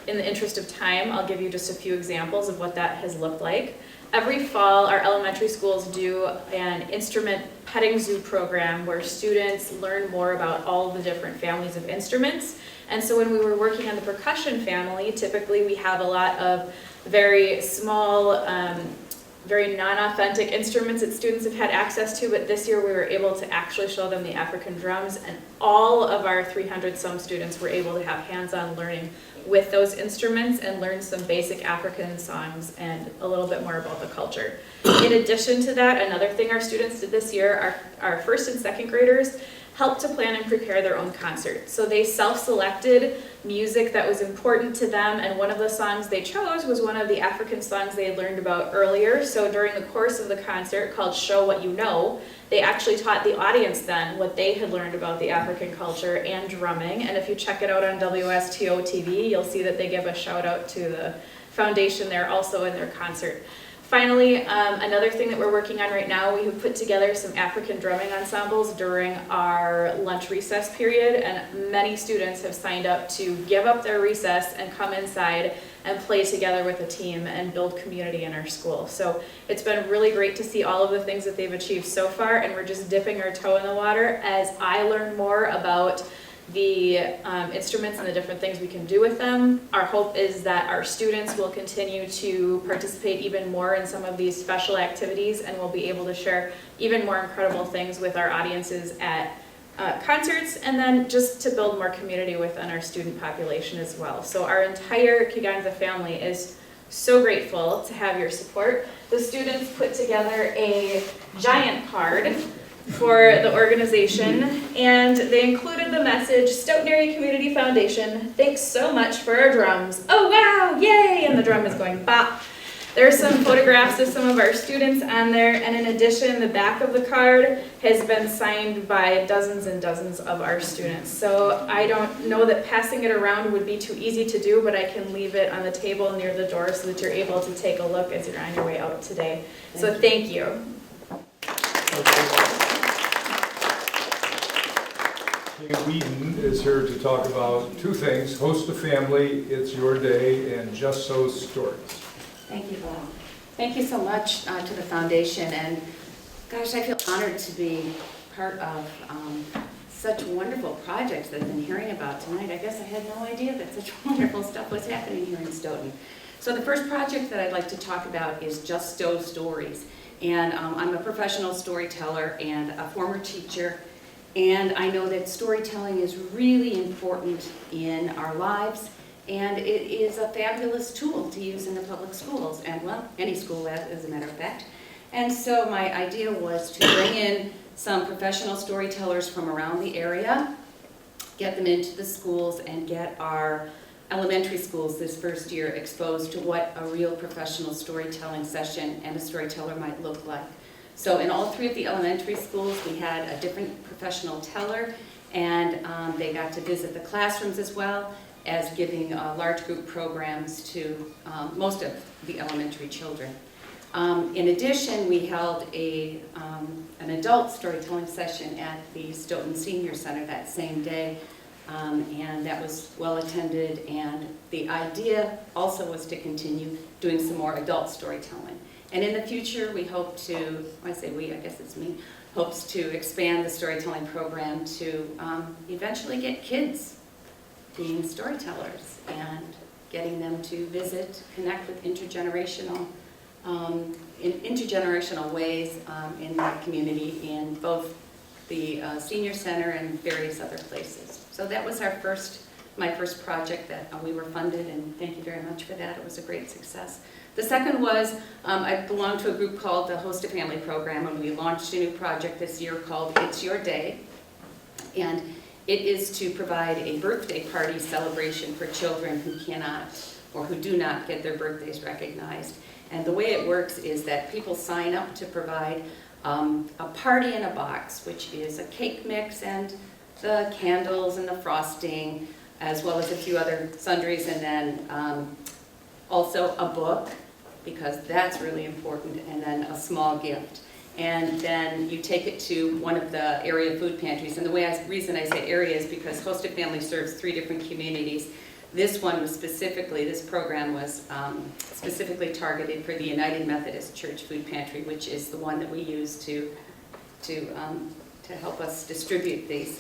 In the interest of time, I'll give you just a few examples of what that has looked like. Every fall, our elementary schools do an instrument petting zoo program where students learn more about all the different families of instruments. And so when we were working on the percussion family, typically we have a lot of very small, very non-authentic instruments that students have had access to, but this year we were able to actually show them the African drums, and all of our 300-some students were able to have hands-on learning with those instruments and learn some basic African songs and a little bit more about the culture. In addition to that, another thing our students did this year, our first and second graders helped to plan and prepare their own concert. So they self-selected music that was important to them, and one of the songs they chose was one of the African songs they had learned about earlier. So during the course of the concert, called Show What You Know, they actually taught the audience then what they had learned about the African culture and drumming. And if you check it out on WSTO TV, you'll see that they give a shout out to the foundation there also in their concert. Finally, another thing that we're working on right now, we have put together some African drumming ensembles during our lunch recess period, and many students have signed up to give up their recess and come inside and play together with a team and build community in our school. So it's been really great to see all of the things that they've achieved so far, and we're just dipping our toe in the water as I learn more about the instruments and the different things we can do with them. Our hope is that our students will continue to participate even more in some of these special activities, and we'll be able to share even more incredible things with our audiences at concerts, and then just to build more community within our student population as well. So our entire Kegonsa family is so grateful to have your support. The students put together a giant card for the organization, and they included the message, Stoughton Area Community Foundation, thanks so much for our drums. Oh wow, yay! And the drum is going bop. There are some photographs of some of our students on there, and in addition, the back of the card has been signed by dozens and dozens of our students. So I don't know that passing it around would be too easy to do, but I can leave it on the table near the door so that you're able to take a look as you're on your way out today. So thank you. King Whedon is here to talk about two things: host a family, it's your day, and just so stories. Thank you, Bob. Thank you so much to the foundation, and gosh, I feel honored to be part of such wonderful projects that I've been hearing about tonight. I guess I had no idea that such wonderful stuff was happening here in Stoughton. So the first project that I'd like to talk about is Just So Stories. And I'm a professional storyteller and a former teacher, and I know that storytelling is really important in our lives, and it is a fabulous tool to use in the public schools, and well, any school as a matter of fact. And so my idea was to bring in some professional storytellers from around the area, get them into the schools, and get our elementary schools this first year exposed to what a real professional storytelling session and a storyteller might look like. So in all three of the elementary schools, we had a different professional teller, and they got to visit the classrooms as well as giving large group programs to most of the elementary children. In addition, we held an adult storytelling session at the Stoughton Senior Center that same day, and that was well attended, and the idea also was to continue doing some more adult storytelling. And in the future, we hope to, when I say we, I guess it's me, hopes to expand the storytelling program to eventually get kids being storytellers and getting them to visit, connect with intergenerational ways in the community in both the senior center and various other places. So that was my first project that we were funded, and thank you very much for that. It was a great success. The second was, I belong to a group called the Host a Family Program, and we launched a new project this year called It's Your Day. And it is to provide a birthday party celebration for children who cannot or who do not get their birthdays recognized. And the way it works is that people sign up to provide a party in a box, which is a cake mix and the candles and the frosting, as well as a few other sundries, and then also a book, because that's really important, and then a small gift. And then you take it to one of the area food pantries. And the reason I say area is because Host a Family serves 3 different communities. This program was specifically targeted for the United Methodist Church Food Pantry, which is the one that we use to help us distribute these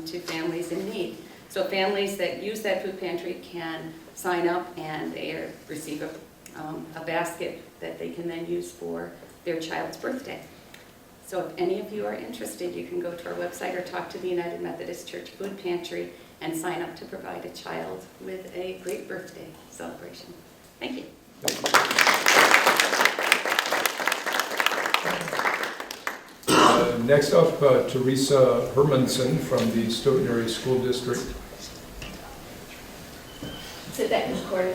to families in need. So families that use that food pantry can sign up, and they receive a basket that they can then use for their child's birthday. So if any of you are interested, you can go to our website or talk to the United Methodist Church Food Pantry and sign up to provide a child with a great birthday celebration. Thank you. Next up, Teresa Hermanson from the Stoughton Area School District. Sit back in the corner.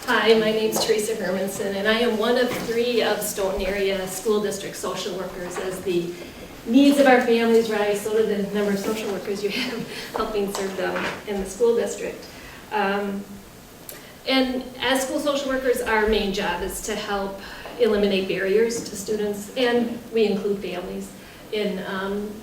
Hi, my name's Teresa Hermanson, and I am one of 3 of Stoughton Area School District social workers. As the needs of our families rise, so do the number of social workers you have helping serve them in the school district. And as school social workers, our main job is to help eliminate barriers to students, and we include families in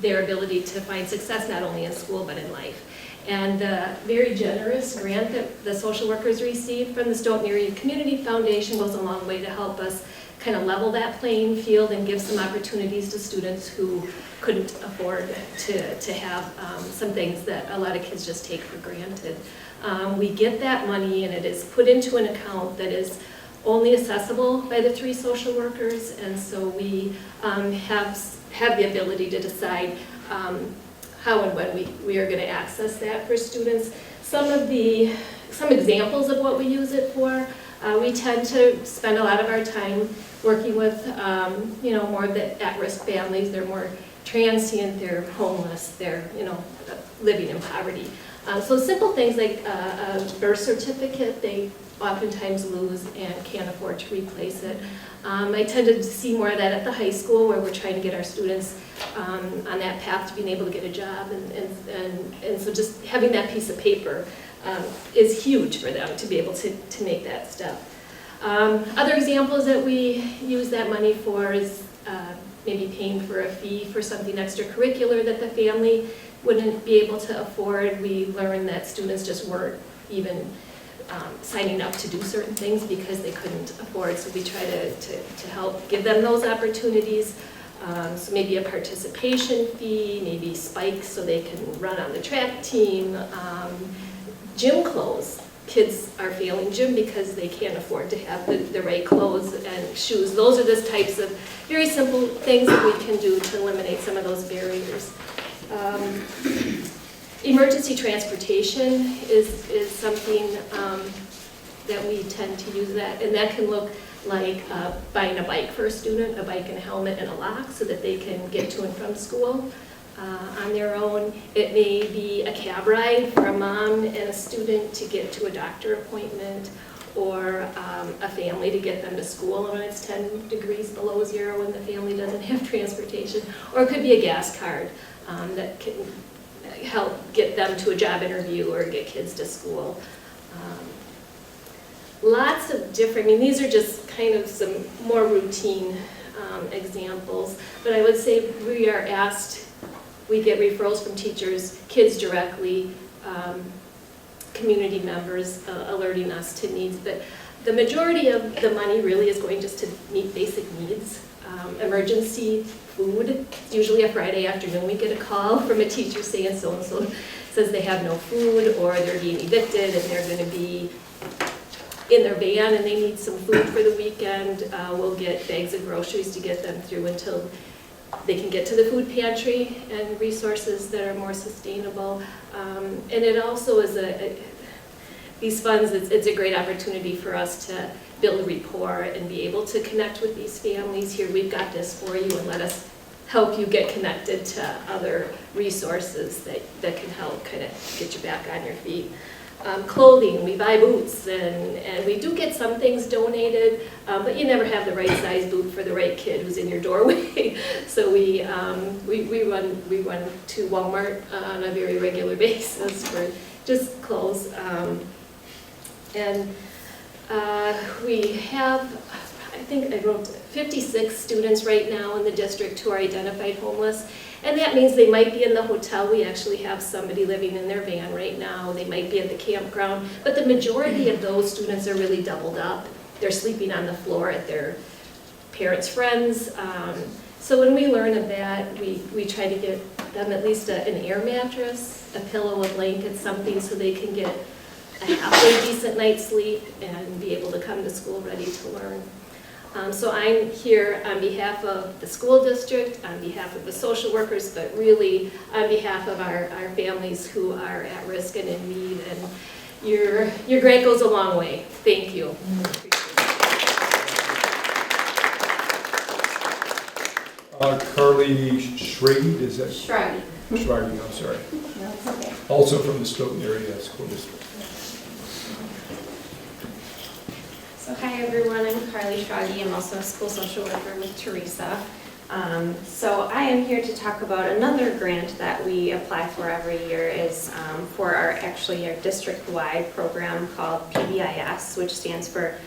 their ability to find success not only in school but in life. And the very generous grant that the social workers receive from the Stoughton Area Community Foundation goes a long way to help us kind of level that playing field and give some opportunities to students who couldn't afford to have some things that a lot of kids just take for granted. We get that money, and it is put into an account that is only accessible by the 3 social workers, and so we have the ability to decide how and when we are going to access that for students. Some examples of what we use it for, we tend to spend a lot of our time working with more the at-risk families. They're more transient, they're homeless, they're living in poverty. So simple things like a birth certificate, they oftentimes lose and can't afford to replace it. I tend to see more of that at the high school, where we're trying to get our students on that path to being able to get a job, and so just having that piece of paper is huge for them to be able to make that step. Other examples that we use that money for is maybe paying for a fee for something extracurricular that the family wouldn't be able to afford. We learned that students just weren't even signing up to do certain things because they couldn't afford. So we try to help give them those opportunities. So maybe a participation fee, maybe spikes so they can run on the track team. Gym clothes. Kids are failing gym because they can't afford to have the right clothes and shoes. Those are the types of very simple things that we can do to eliminate some of those barriers. Emergency transportation is something that we tend to use that, and that can look like buying a bike for a student, a bike and a helmet and a lock so that they can get to and from school on their own. It may be a cab ride for a mom and a student to get to a doctor appointment, or a family to get them to school when it's 10 degrees below zero and the family doesn't have transportation. Or it could be a gas card that can help get them to a job interview or get kids to school. Lots of different, I mean, these are just kind of some more routine examples, but I would say we are asked, we get referrals from teachers, kids directly, community members alerting us to needs, but the majority of the money really is going just to meet basic needs. Emergency food, usually a Friday afternoon we get a call from a teacher saying so-and-so says they have no food, or they're being evicted and they're going to be in their van and they need some food for the weekend. We'll get bags of groceries to get them through until they can get to the food pantry and resources that are more sustainable. And it also is these funds, it's a great opportunity for us to build rapport and be able to connect with these families. Here, we've got this for you, and let us help you get connected to other resources that can help kind of get you back on your feet. Clothing, we buy boots, and we do get some things donated, but you never have the right size boot for the right kid who's in your doorway. So we run to Walmart on a very regular basis for just clothes. And we have, I think I wrote 56 students right now in the district who are identified homeless. And that means they might be in the hotel. We actually have somebody living in their van right now. They might be at the campground. But the majority of those students are really doubled up. They're sleeping on the floor at their parents' friends. So when we learn of that, we try to get them at least an air mattress, a pillow, a blanket, something so they can get a halfway decent night's sleep and be able to come to school ready to learn. So I'm here on behalf of the school district, on behalf of the social workers, but really on behalf of our families who are at risk and in need. And your grant goes a long way. Thank you. Carly Schrade, is that? Shruggy. Schrade, I'm sorry. No, it's okay. Also from the Stoughton area school district. So hi everyone, I'm Carly Schrage. I'm also a school social worker with Teresa. So I am here to talk about another grant that we apply for every year. Is for our district-wide program called PBIS, which stands for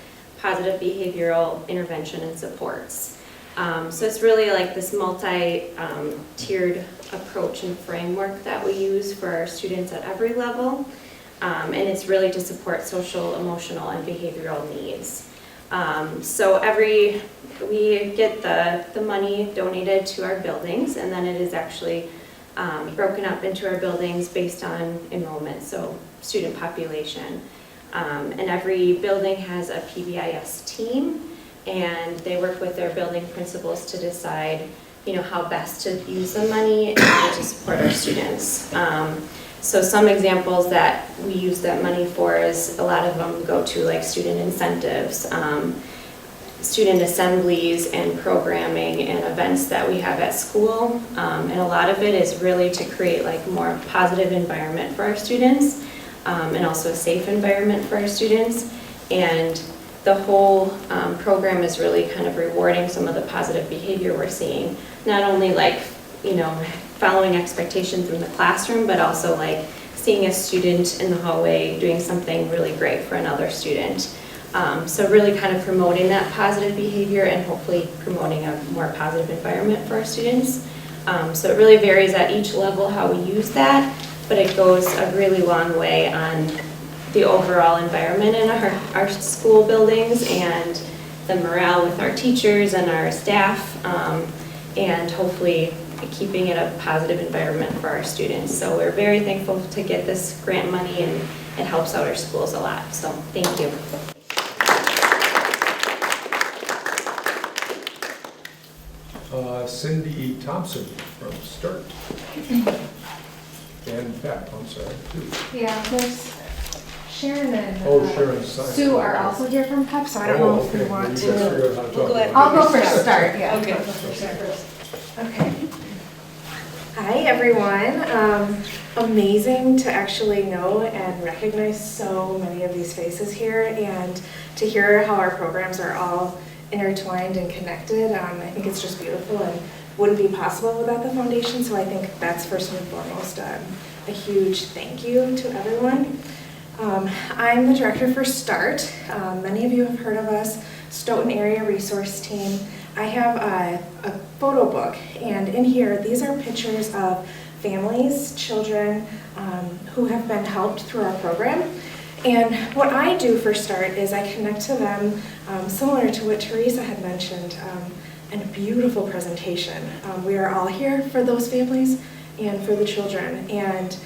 Positive Behavioral Intervention and Supports. So it's really like this multi-tiered approach and framework that we use for our students at every level. And it's really to support social, emotional, and behavioral needs. So we get the money donated to our buildings, and then it is actually broken up into our buildings based on enrollment, so student population. And every building has a PBIS team, and they work with their building principals to decide, how best to use the money and how to support our students. So some examples that we use that money for is a lot of them go to like student incentives, student assemblies and programming and events that we have at school. And a lot of it is really to create like more positive environment for our students and also a safe environment for our students. And the whole program is really kind of rewarding some of the positive behavior we're seeing. Not only like, following expectations in the classroom, but also like seeing a student in the hallway doing something really great for another student. So really kind of promoting that positive behavior and hopefully promoting a more positive environment for our students. So it really varies at each level how we use that, but it goes a really long way on the overall environment in our school buildings and the morale with our teachers and our staff, and hopefully keeping it a positive environment for our students. So we're very thankful to get this grant money, and it helps out our schools a lot. So thank you. Cindy Thompson from Sturt. And Pat, I'm sorry, too. Yeah, there's Sharon and Oh, Sharon Simon. Sue are also here from PEP, so I don't know if we okay. want You guys to. figure out how to talk about it. I'll go first, start, yeah. Okay. Okay. Hi, everyone. Amazing to actually know and recognize so many of these faces here and to hear how our programs are all intertwined and connected. I think it's just beautiful and wouldn't be possible without the foundation, so I think that's first and foremost a huge thank you to everyone. I'm the director for START. Many of you have heard of us, Stoughton Area Resource Team. I have a photo book, and in here, these are pictures of families, children who have been helped through our program. And what I do for START is I connect to them, similar to what Teresa had mentioned, and a beautiful presentation. We are all here for those families and for the children, and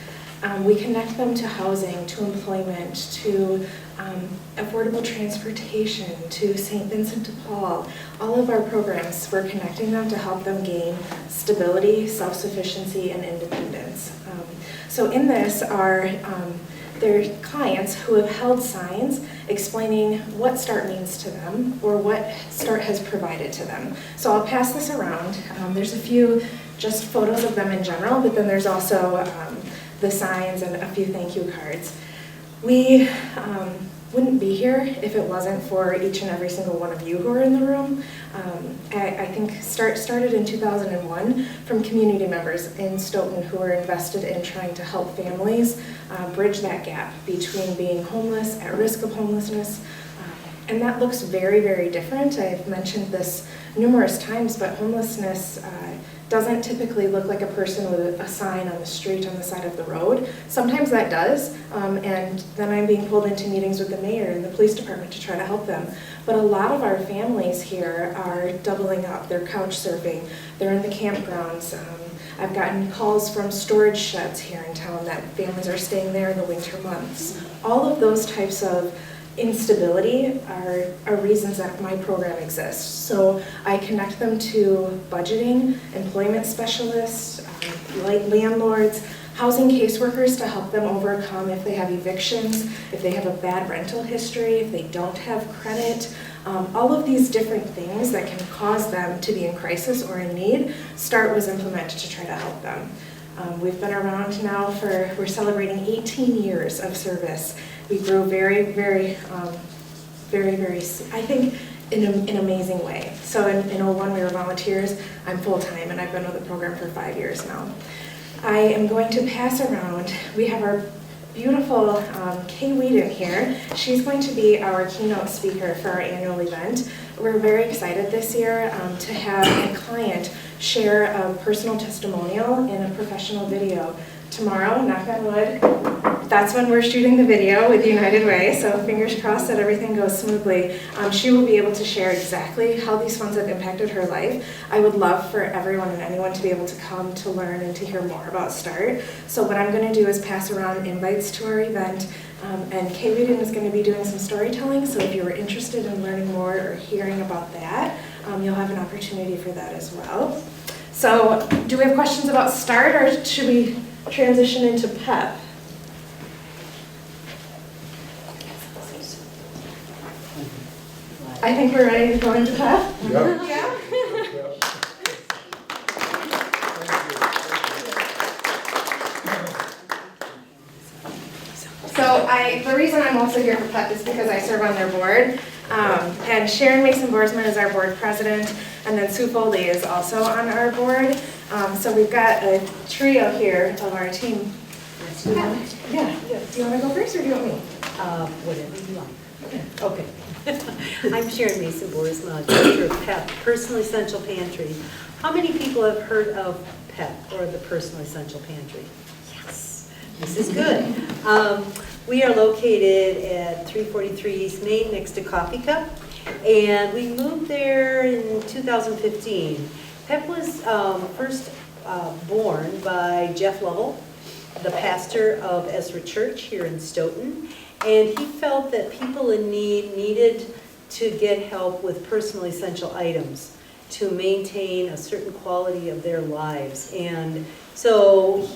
we connect them to housing, to employment, to affordable transportation, to St. Vincent de Paul. All of our programs, we're connecting them to help them gain stability, self-sufficiency, and independence. So in this are their clients who have held signs explaining what START means to them or what START has provided to them. So I'll pass this around. There's a few just photos of them in general, but then there's also the signs and a few thank you cards. We wouldn't be here if it wasn't for each and every single one of you who are in the room. I think START started in 2001 from community members in Stoughton who are invested in trying to help families bridge that gap between being homeless, at risk of homelessness, and that looks very, very different. I've mentioned this numerous times, but homelessness doesn't typically look like a person with a sign on the street on the side of the road. Sometimes that does, and then I'm being pulled into meetings with the mayor and the police department to try to help them. But a lot of our families here are doubling up. They're couch surfing, they're in the campgrounds. I've gotten calls from storage sheds here in town that families are staying there in the winter months. All of those types of instability are reasons that my program exists. So I connect them to budgeting, employment specialists, like landlords, housing caseworkers to help them overcome if they have evictions, if they have a bad rental history, if they don't have credit. All of these different things that can cause them to be in crisis or in need, START was implemented to try to help them. We've been around now we're celebrating 18 years of service. We grew very, I think, in an amazing way. So in 01 we were volunteers. I'm full-time and I've been with the program for 5 years now. I am going to pass around, we have our beautiful Kay Whedon here. She's going to be our keynote speaker for our annual event. We're very excited this year to have a client share a personal testimonial in a professional video. Tomorrow, knock on wood, that's when we're shooting the video with United Way, so fingers crossed that everything goes smoothly. She will be able to share exactly how these funds have impacted her life. I would love for everyone and anyone to be able to come to learn and to hear more about START. So what I'm going to do is pass around invites to our event, and Kay Whedon is going to be doing some storytelling, so if you were interested in learning more or hearing about that, you'll have an opportunity for that as well. So do we have questions about START, or should we transition into PEP? I think we're ready to go into PEP. Yeah. Yeah. So the reason I'm also here for PEP is because I serve on their board. And Sharon Mason-Boersman is our board president, and then Sue Foley is also on our board. So we've got a trio here of our team. Yeah. Do you want to go first, or do you want me? Whatever you like. Okay. I'm Sharon Mason Boersma, Director of PEP, Personal Essential Pantry. How many people have heard of PEP, or the Personal Essential Pantry? Yes, this is good. We are located at 343 East Main, next to Coffee Cup, and we moved there in 2015. PEP was first born by Jeff Lovell, the pastor of Ezra Church here in Stoughton. And he felt that people in need needed to get help with personal essential items to maintain a certain quality of their lives. And so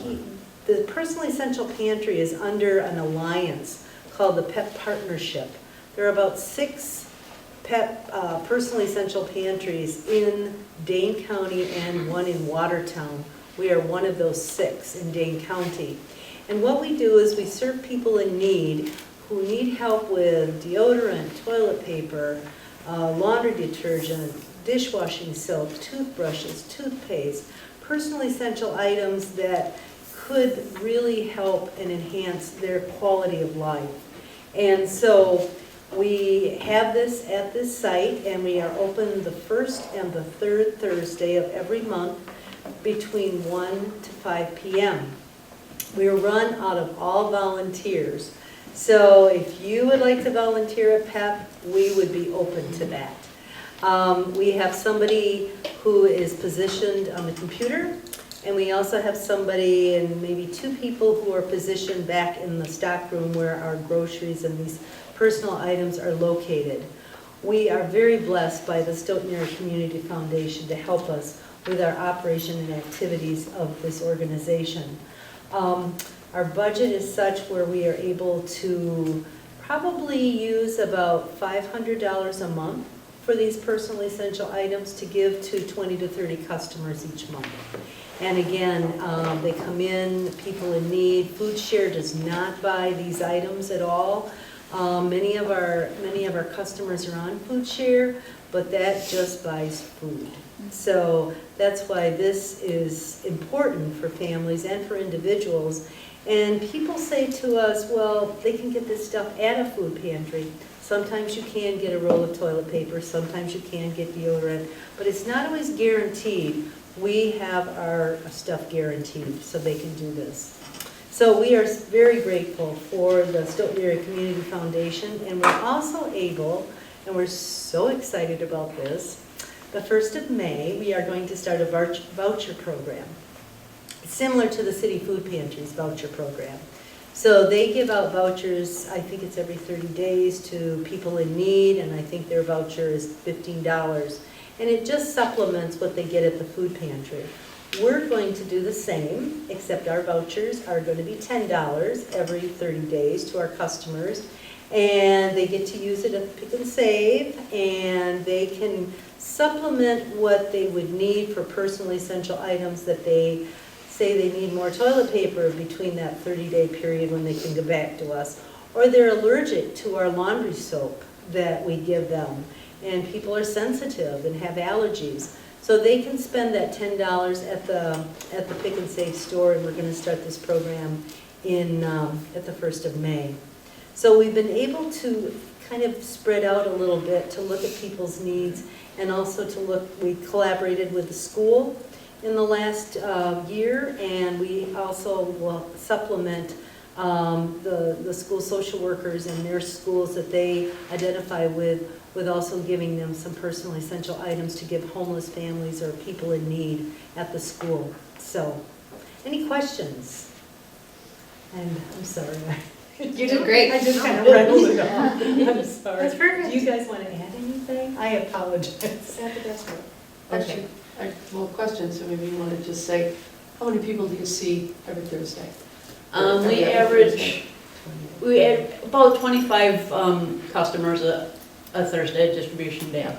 the Personal Essential Pantry is under an alliance called the PEP Partnership. There are about 6 PEP Personal Essential Pantries in Dane County and one in Watertown. We are one of those 6 in Dane County. And what we do is we serve people in need who need help with deodorant, toilet paper, laundry detergent, dishwashing soap, toothbrushes, toothpaste, personal essential items that could really help and enhance their quality of life. And so we have this at this site, and we are open the first and the third Thursday of every month between 1 to 5 p.m. We are run out of all volunteers. So if you would like to volunteer at PEP, we would be open to that. We have somebody who is positioned on the computer, and we also have somebody and maybe 2 people who are positioned back in the stock room where our groceries and these personal items are located. We are very blessed by the Stoughton Area Community Foundation to help us with our operation and activities of this organization. Our budget is such where we are able to probably use about $500 a month for these personal essential items to give to 20 to 30 customers each month. And again, they come in, people in need. Food Share does not buy these items at all. Many of our customers are on Food Share, but that just buys food. So that's why this is important for families and for individuals. And people say to us, well, they can get this stuff at a food pantry. Sometimes you can get a roll of toilet paper, sometimes you can get deodorant, but it's not always guaranteed. We have our stuff guaranteed, so they can do this. So we are very grateful for the Stoughton Area Community Foundation, and we're also able, and we're so excited about this, the 1st of May, we are going to start a voucher program. Similar to the City Food Pantry's voucher program. So they give out vouchers, I think it's every 30 days to people in need, and I think their voucher is $15. And it just supplements what they get at the food pantry. We're going to do the same, except our vouchers are going to be $10 every 30 days to our customers. And they get to use it at Pick and Save, and they can supplement what they would need for personal essential items that they say they need more toilet paper between that 30-day period when they can go back to us. Or they're allergic to our laundry soap that we give them. And people are sensitive and have allergies. So they can spend that $10 at the Pick and Save store, and we're going to start this program at the 1st of May. So we've been able to kind of spread out a little bit to look at people's needs, and also to look, we collaborated with the school in the last year, and we also will supplement the school social workers and their schools that they identify with also giving them some personal essential items to give homeless families or people in need at the school. So, any questions? And I'm sorry. You did great. I just kind of rattled it off. I'm sorry. That's perfect. Do you guys want to add anything? I apologize. Okay. Well, question, so maybe you want to just say, how many people do you see every Thursday? We average about 25 customers a Thursday distribution day.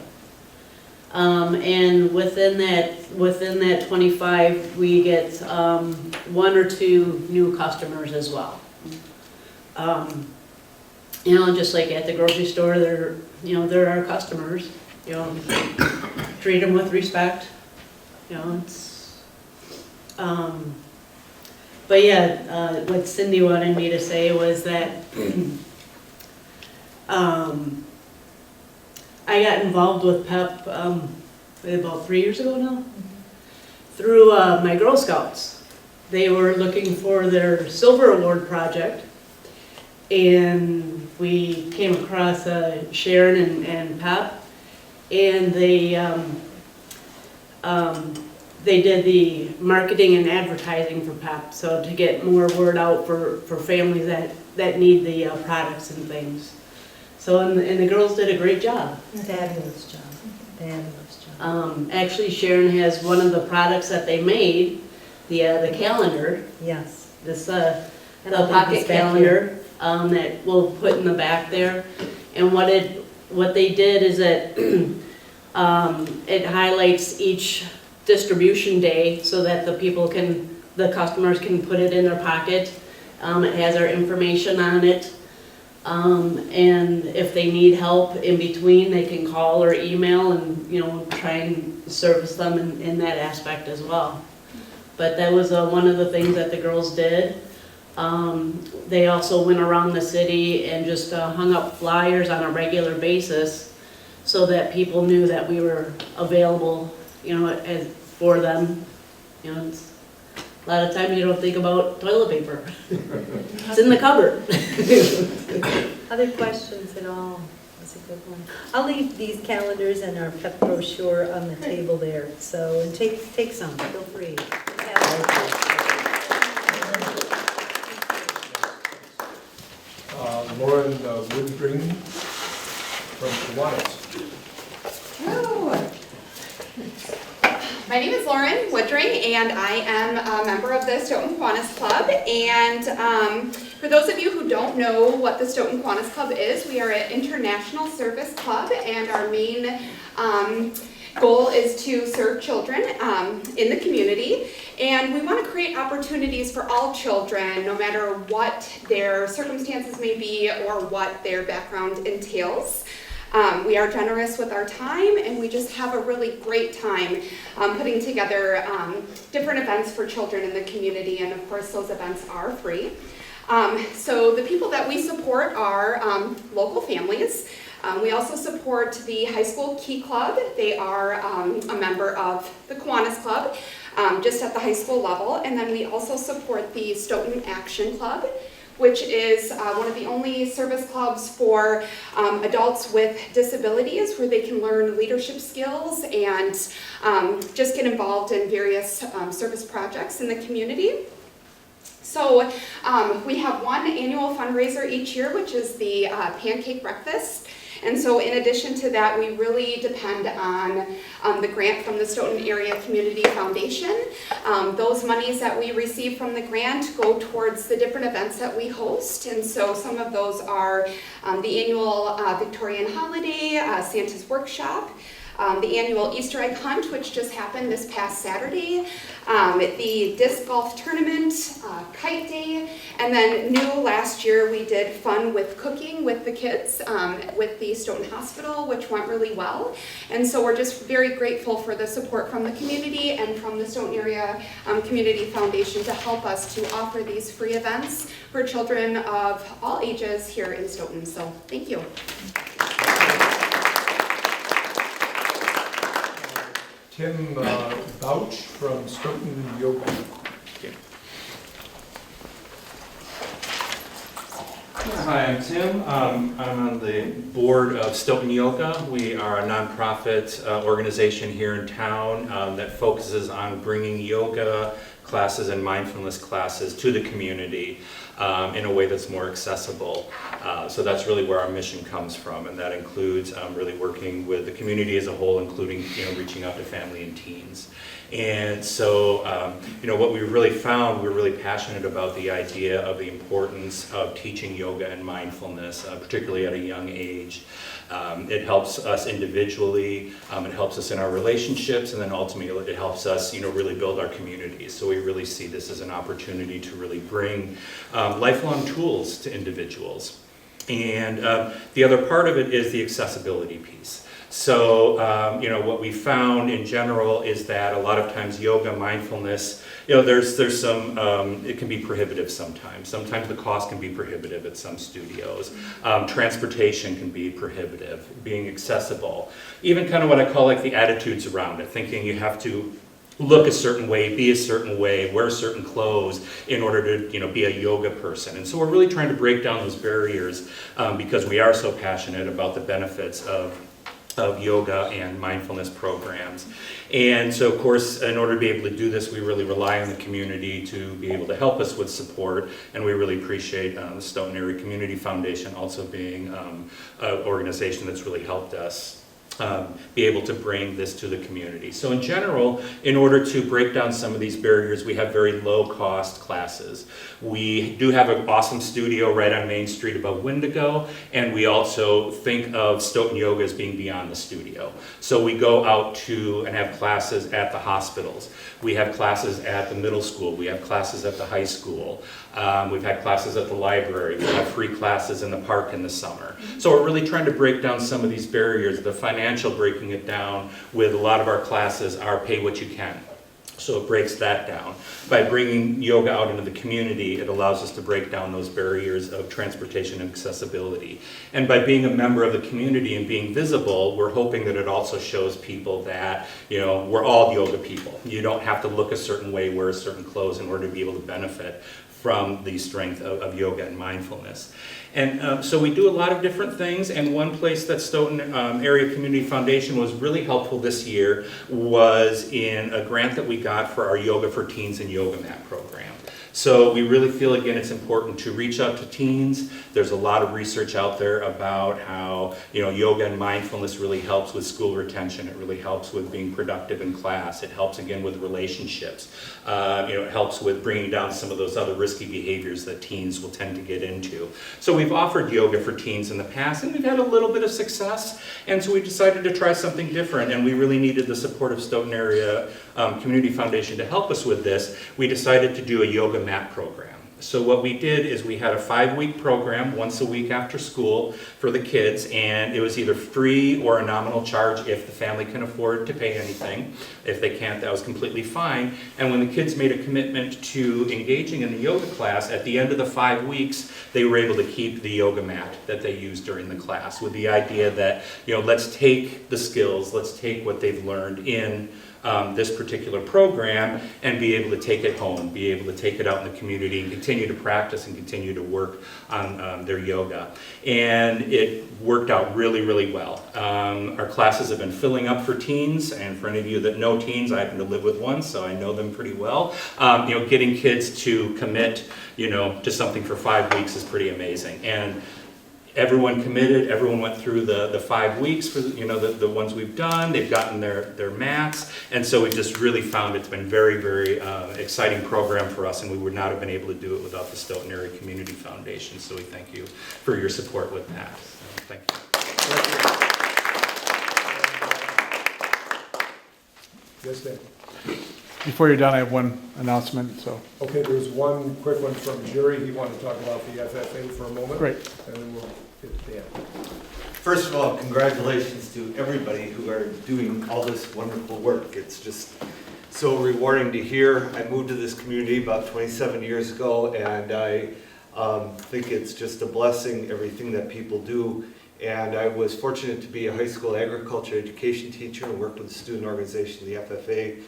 And within that 25, we get 1 or 2 new customers as well. Just like at the grocery store, they're our customers. Treat them with respect. But yeah, what Cindy wanted me to say was that I got involved with PEP about 3 years ago now, through my Girl Scouts. They were looking for their Silver Award project, and we came across Sharon and PEP, and they did the marketing and advertising for PEP, so to get more word out for families that need the products and things. So, and the girls did a great job. Fabulous job, fabulous job. Actually, Sharon has one of the products that they made, the calendar, Yes. this I the don't think pocket it's back calendar that we'll put in the back there. And what they did is that it highlights each distribution day so that the customers can put it in their pocket. It has our information on it. And if they need help in between, they can call or email and, try and service them in that aspect as well. But that was one of the things that the girls did. They also went around the city and just hung up flyers on a regular basis so that people knew that we were available, for them. It's, a lot of times you don't think about toilet paper. It's in the cupboard. Other questions at all? That's a good one. I'll leave these calendars and our PEP brochure on the table there, so, and take some, feel free. Lauren Woodring from Kiwanis. Hello. My name is Lauren Woodring, and I am a member of the Stoughton Kiwanis Club. And for those of you who don't know what the Stoughton Kiwanis Club is, we are an international service club, and our main goal is to serve children in the community. And we want to create opportunities for all children, no matter what their circumstances may be or what their background entails. We are generous with our time, and we just have a really great time putting together different events for children in the community, and of course those events are free. So the people that we support are local families. We also support the High School Key Club. They are a member of the Kiwanis Club, just at the high school level. And then we also support the Stoughton Action Club, which is one of the only service clubs for adults with disabilities, where they can learn leadership skills and just get involved in various service projects in the community. So we have one annual fundraiser each year, which is the pancake breakfast. And so in addition to that, we really depend on the grant from the Stoughton Area Community Foundation. Those monies that we receive from the grant go towards the different events that we host. And so some of those are the annual Victorian holiday, Santa's workshop, the annual Easter egg hunt, which just happened this past Saturday, the disc golf tournament, kite day, and then new last year we did fun with cooking with the kids with the Stoughton Hospital, which went really well. And so we're just very grateful for the support from the community and from the Stoughton Area Community Foundation to help us to offer these free events for children of all ages here in Stoughton. So thank you. Tim Bouch from Stoughton Yoga. Hi, I'm Tim. I'm on the board of Stoughton Yoga. We are a nonprofit organization here in town that focuses on bringing yoga classes and mindfulness classes to the community in a way that's more accessible. So that's really where our mission comes from, and that includes really working with the community as a whole, including reaching out to family and teens. And so what we really found, we were really passionate about the idea of the importance of teaching yoga and mindfulness, particularly at a young age. It helps us individually, it helps us in our relationships, and then ultimately it helps us really build our communities. So we really see this as an opportunity to really bring lifelong tools to individuals. And the other part of it is the accessibility piece. So, what we found in general is that a lot of times yoga, mindfulness, there's some, it can be prohibitive sometimes. Sometimes the cost can be prohibitive at some studios. Transportation can be prohibitive, being accessible. Even kind of what I call like the attitudes around it, thinking you have to look a certain way, be a certain way, wear certain clothes in order to be a yoga person. And so we're really trying to break down those barriers because we are so passionate about the benefits of yoga and mindfulness programs. And so, of course, in order to be able to do this, we really rely on the community to be able to help us with support, and we really appreciate the Stoughton Area Community Foundation also being an organization that's really helped us be able to bring this to the community. So in general, in order to break down some of these barriers, we have very low-cost classes. We do have an awesome studio right on Main Street above Wendigo, and we also think of Stoughton Yoga as being beyond the studio. So we go out to and have classes at the hospitals. We have classes at the middle school. We have classes at the high school. We've had classes at the library. We have free classes in the park in the summer. So we're really trying to break down some of these barriers. The financial breaking it down with a lot of our classes are pay what you can. So it breaks that down. By bringing yoga out into the community, it allows us to break down those barriers of transportation and accessibility. And by being a member of the community and being visible, we're hoping that it also shows people that, we're all yoga people. You don't have to look a certain way, wear a certain clothes in order to be able to benefit from the strength of yoga and mindfulness. And so we do a lot of different things, and one place that Stoughton Area Community Foundation was really helpful this year was in a grant that we got for our Yoga for Teens and Yoga Mat program. So we really feel, again, it's important to reach out to teens. There's a lot of research out there about how, yoga and mindfulness really helps with school retention. It really helps with being productive in class. It helps, again, with relationships. It helps with bringing down some of those other risky behaviors that teens will tend to get into. So we've offered yoga for teens in the past, and we've had a little bit of success. And so we decided to try something different, and we really needed the support of Stoughton Area Community Foundation to help us with this. We decided to do a yoga mat program. So what we did is we had a 5-week program once a week after school for the kids, and it was either free or a nominal charge if the family can afford to pay anything. If they can't, that was completely fine. And when the kids made a commitment to engaging in the yoga class, at the end of the 5 weeks, they were able to keep the yoga mat that they used during the class, with the idea that, let's take the skills, let's take what they've learned in this particular program and be able to take it home, be able to take it out in the community and continue to practice and continue to work on their yoga. And it worked out really, really well. Our classes have been filling up for teens, and for any of you that know teens, I happen to live with one, so I know them pretty well. Getting kids to commit, to something for 5 weeks is pretty amazing. And everyone committed, everyone went through the 5 weeks for the ones we've done. They've gotten their mats, and so we just really found it's been very, very exciting program for us, and we would not have been able to do it without the Stoughton Area Community Foundation. So we thank you for your support with that. So, thank you. Yes, Dan. Before you're done, I have one announcement, so. Okay, there's one quick one from Jerry. He wanted to talk about the FFA for a moment. Great. And then we'll get to Dan. First of all, congratulations to everybody who are doing all this wonderful work. It's just so rewarding to hear. I moved to this community about 27 years ago, and I think it's just a blessing, everything that people do. And I was fortunate to be a high school agriculture education teacher and worked with the student organization, the FFA,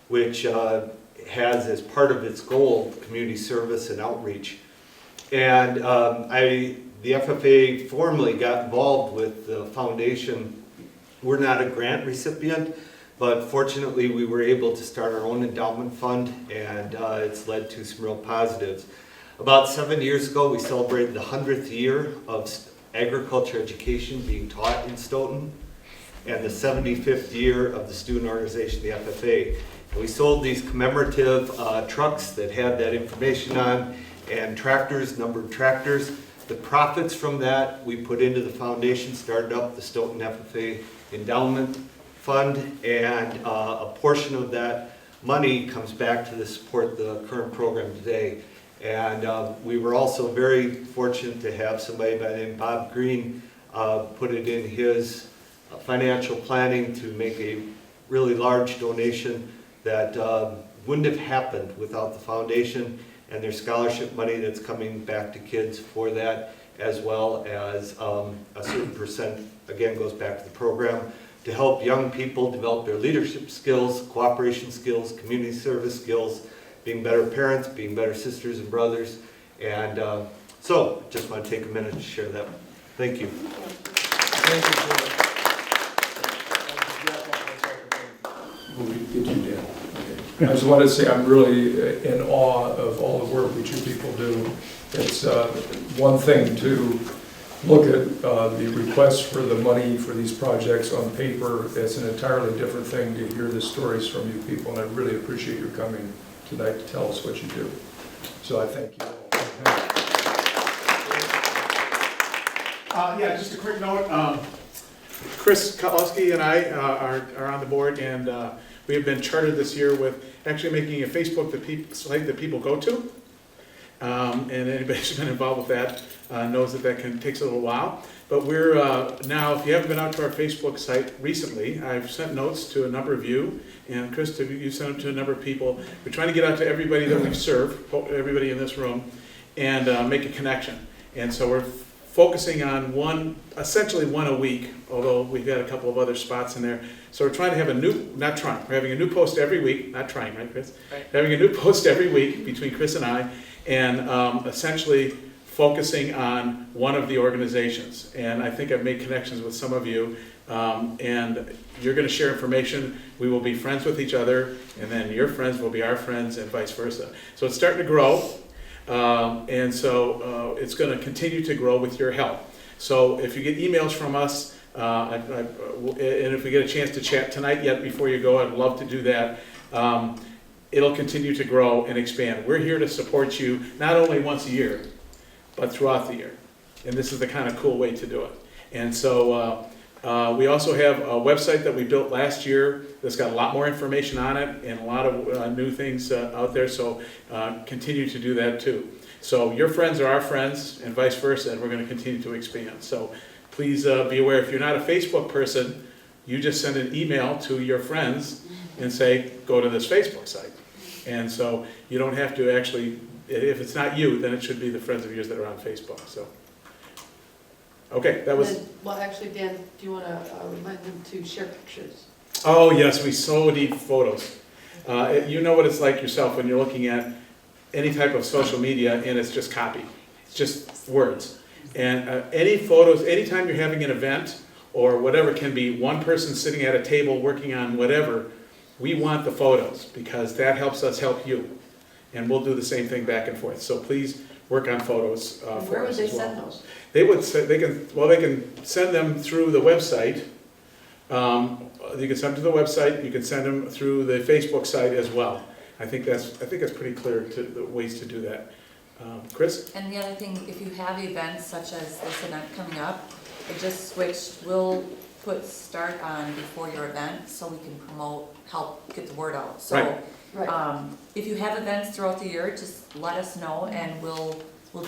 which has as part of its goal community service and outreach. And the FFA formally got involved with the foundation. We're not a grant recipient, but fortunately we were able to start our own endowment fund, and it's led to some real positives. About 7 years ago, we celebrated the 100th year of agriculture education being taught in Stoughton, and the 75th year of the student organization, the FFA. And we sold these commemorative trucks that had that information on, and tractors, numbered tractors. The profits from that we put into the foundation, started up the Stoughton FFA Endowment Fund, and a portion of that money comes back to support the current program today. And we were also very fortunate to have somebody by the name of Bob Green put it in his financial planning to make a really large donation that wouldn't have happened without the foundation and their scholarship money that's coming back to kids for that, as well as a certain percent, again, goes back to the program to help young people develop their leadership skills, cooperation skills, community service skills, being better parents, being better sisters and brothers. And so, just want to take a minute to share that. Thank you. Thank you for I just want to say I'm really in awe of all the work that you people do. It's one thing to look at the requests for the money for these projects on paper. It's an entirely different thing to hear the stories from you people, and I really appreciate your coming tonight to tell us what you do. So I thank you all. Yeah, just a quick note. Chris Kotlowski and I are on the board, and we have been chartered this year with actually making a Facebook site that people go to. And anybody who's been involved with that knows that takes a little while. But we're now, if you haven't been out to our Facebook site recently, I've sent notes to a number of you, and Chris, you sent them to a number of people. We're trying to get out to everybody that we serve, everybody in this room, and make a connection. And so we're focusing on essentially one a week, although we've got a couple of other spots in there. So we're trying to have we're having a new post every week, not trying, right, Chris? Right. Having a new post every week between Chris and I, and essentially focusing on one of the organizations. And I think I've made connections with some of you, and you're going to share information. We will be friends with each other, and then your friends will be our friends, and vice versa. So it's starting to grow. And so it's going to continue to grow with your help. So if you get emails from us, and if we get a chance to chat tonight yet before you go, I'd love to do that. It'll continue to grow and expand. We're here to support you not only once a year, but throughout the year. And this is the kind of cool way to do it. And so we also have a website that we built last year that's got a lot more information on it and a lot of new things out there, so continue to do that too. So your friends are our friends and vice versa, and we're going to continue to expand. So please be aware, if you're not a Facebook person, you just send an email to your friends and say, go to this Facebook site. And so you don't have to actually, if it's not you, then it should be the friends of yours that are on Facebook. So. Okay, that was... Well, actually, Dan, do you want to remind them to share pictures? Oh, yes, we so need photos. You know what it's like yourself when you're looking at any type of social media and it's just copy. It's just words. And any photos, anytime you're having an event or whatever, can be one person sitting at a table working on whatever, we want the photos because that helps us help you. And we'll do the same thing back and forth. So please work on photos for us as well. Where would they send those? They can send them through the website. You can send them to the website. You can send them through the Facebook site as well. I think that's pretty clear to the ways to do that. Chris? And the other thing, if you have events such as this event coming up, it just switched. We'll put start on before your event so we can help get the word out. So Right. If you have events throughout the year, just let us know and we'll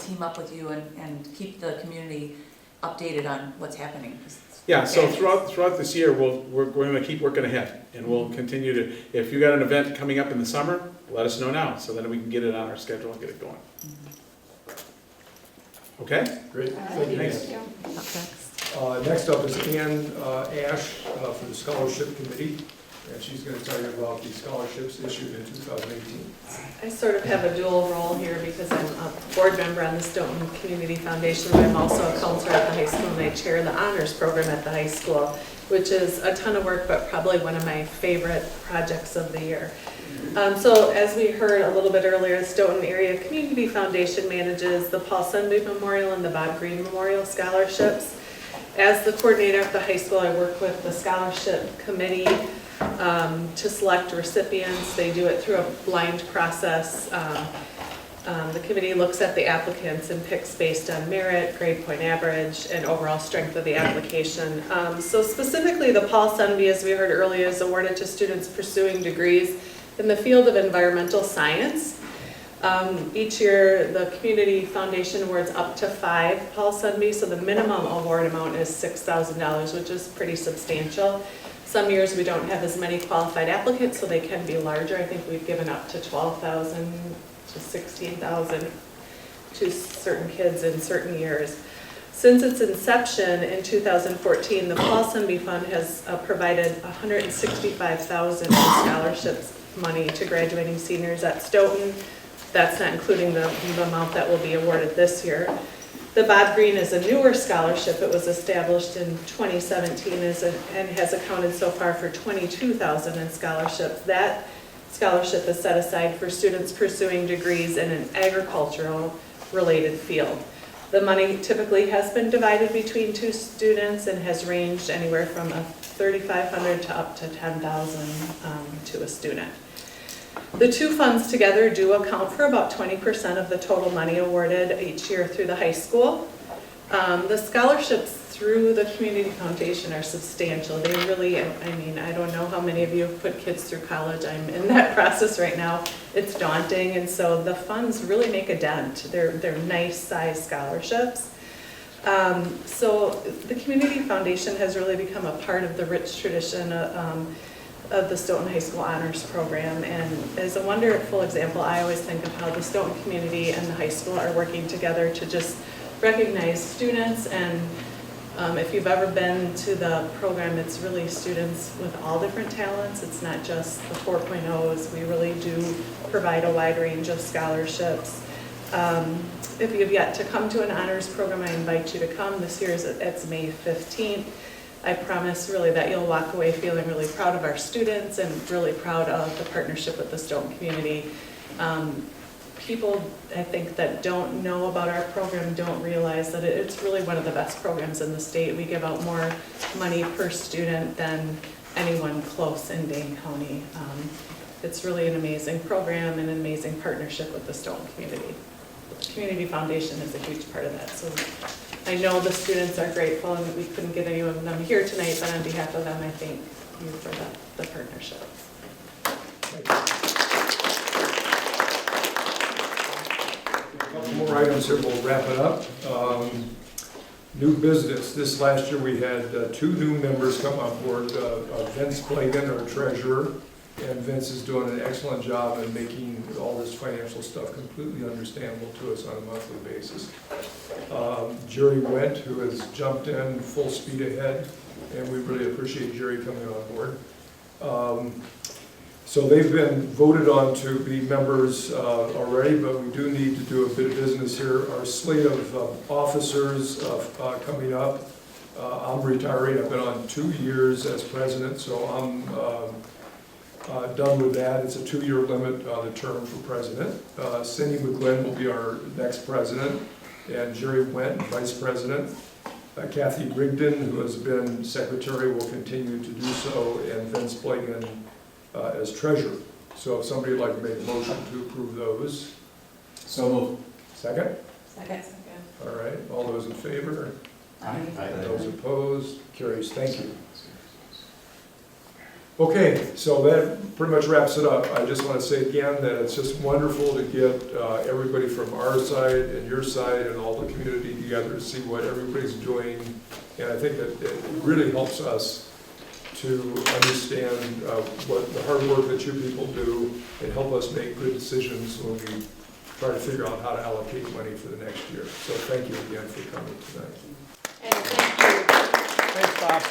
team up with you and keep the community updated on what's happening. Yeah, so throughout this year, we're going to keep working ahead, and we'll continue to, if you got an event coming up in the summer, let us know now, so then we can get it on our schedule and get it going. Okay? Great. Thanks. Next up is Ann Ash for the Scholarship Committee, and she's going to tell you about the scholarships issued in 2018. I sort of have a dual role here because I'm a board member on the Stoughton Community Foundation, but I'm also a counselor at the high school, and I chair the honors program at the high school, which is a ton of work, but probably one of my favorite projects of the year. So as we heard a little bit earlier, the Stoughton Area Community Foundation manages the Paul Sunby Memorial and the Bob Green Memorial Scholarships. As the coordinator at the high school, I work with the scholarship committee to select recipients. They do it through a blind process. The committee looks at the applicants and picks based on merit, grade point average, and overall strength of the application. So specifically, the Paul Sunby, as we heard earlier, is awarded to students pursuing degrees in the field of environmental science. Each year, the Community Foundation awards up to 5 Paul Sunby, so the minimum award amount is $6,000, which is pretty substantial. Some years we don't have as many qualified applicants, so they can be larger. I think we've given up to $12,000 to $16,000 to certain kids in certain years. Since its inception in 2014, the Paul Sunby Fund has provided $165,000 in scholarships money to graduating seniors at Stoughton. That's not including the amount that will be awarded this year. The Bob Green is a newer scholarship. It was established in 2017 and has accounted so far for $22,000 in scholarships. That scholarship is set aside for students pursuing degrees in an agricultural related field. The money typically has been divided between 2 students and has ranged anywhere from $3,500 to up to $10,000 to a student. The 2 funds together do account for about 20% of the total money awarded each year through the high school. The scholarships through the Community Foundation are substantial. They really, I mean, I don't know how many of you have put kids through college. I'm in that process right now. It's daunting, and so the funds really make a dent. They're nice size scholarships. So the Community Foundation has really become a part of the rich tradition of the Stoughton High School Honors Program, and as a wonderful example, I always think of how the Stoughton community and the high school are working together to just recognize students. And if you've ever been to the program, it's really students with all different talents. It's not just the 4.0s. We really do provide a wide range of scholarships. If you've yet to come to an honors program, I invite you to come. This year it's May 15th. I promise really that you'll walk away feeling really proud of our students and really proud of the partnership with the Stoughton community. People, I think, that don't know about our program don't realize that it's really one of the best programs in the state. We give out more money per student than anyone close in Dane County. It's really an amazing program and an amazing partnership with the Stoughton community. The Community Foundation is a huge part of that. So I know the students are grateful, and we couldn't get any of them here tonight, but on behalf of them, I thank you for the partnership. A couple more items here, we'll wrap it up. New business. This last year we had 2 new members come on board. Vince Plagan, our treasurer, and Vince is doing an excellent job in making all this financial stuff completely understandable to us on a monthly basis. Jerry Wendt, who has jumped in full speed ahead, and we really appreciate Jerry coming on board. So they've been voted on to be members already, but we do need to do a bit of business here. Our slate of officers coming up. I'm retiring. I've been on 2 years as president, so I'm done with that. It's a 2-year limit on the term for president. Cindy McGlynn will be our next president, and Jerry Wendt, vice president. Kathy Rigdon, who has been secretary, will continue to do so, and Vince Plagan as treasurer. So if somebody would like to make a motion to approve those. So moved. Second? Second. All right, all those in favor? Aye. Those opposed? Carries. Thank you. Okay, so that pretty much wraps it up. I just want to say again that it's just wonderful to get everybody from our side and your side and all the community together to see what everybody's doing. And I think that it really helps us to understand what the hard work that you people do and help us make good decisions when we try to figure out how to allocate money for the next year. So thank you again for coming tonight. And thank you. Thanks, Bob.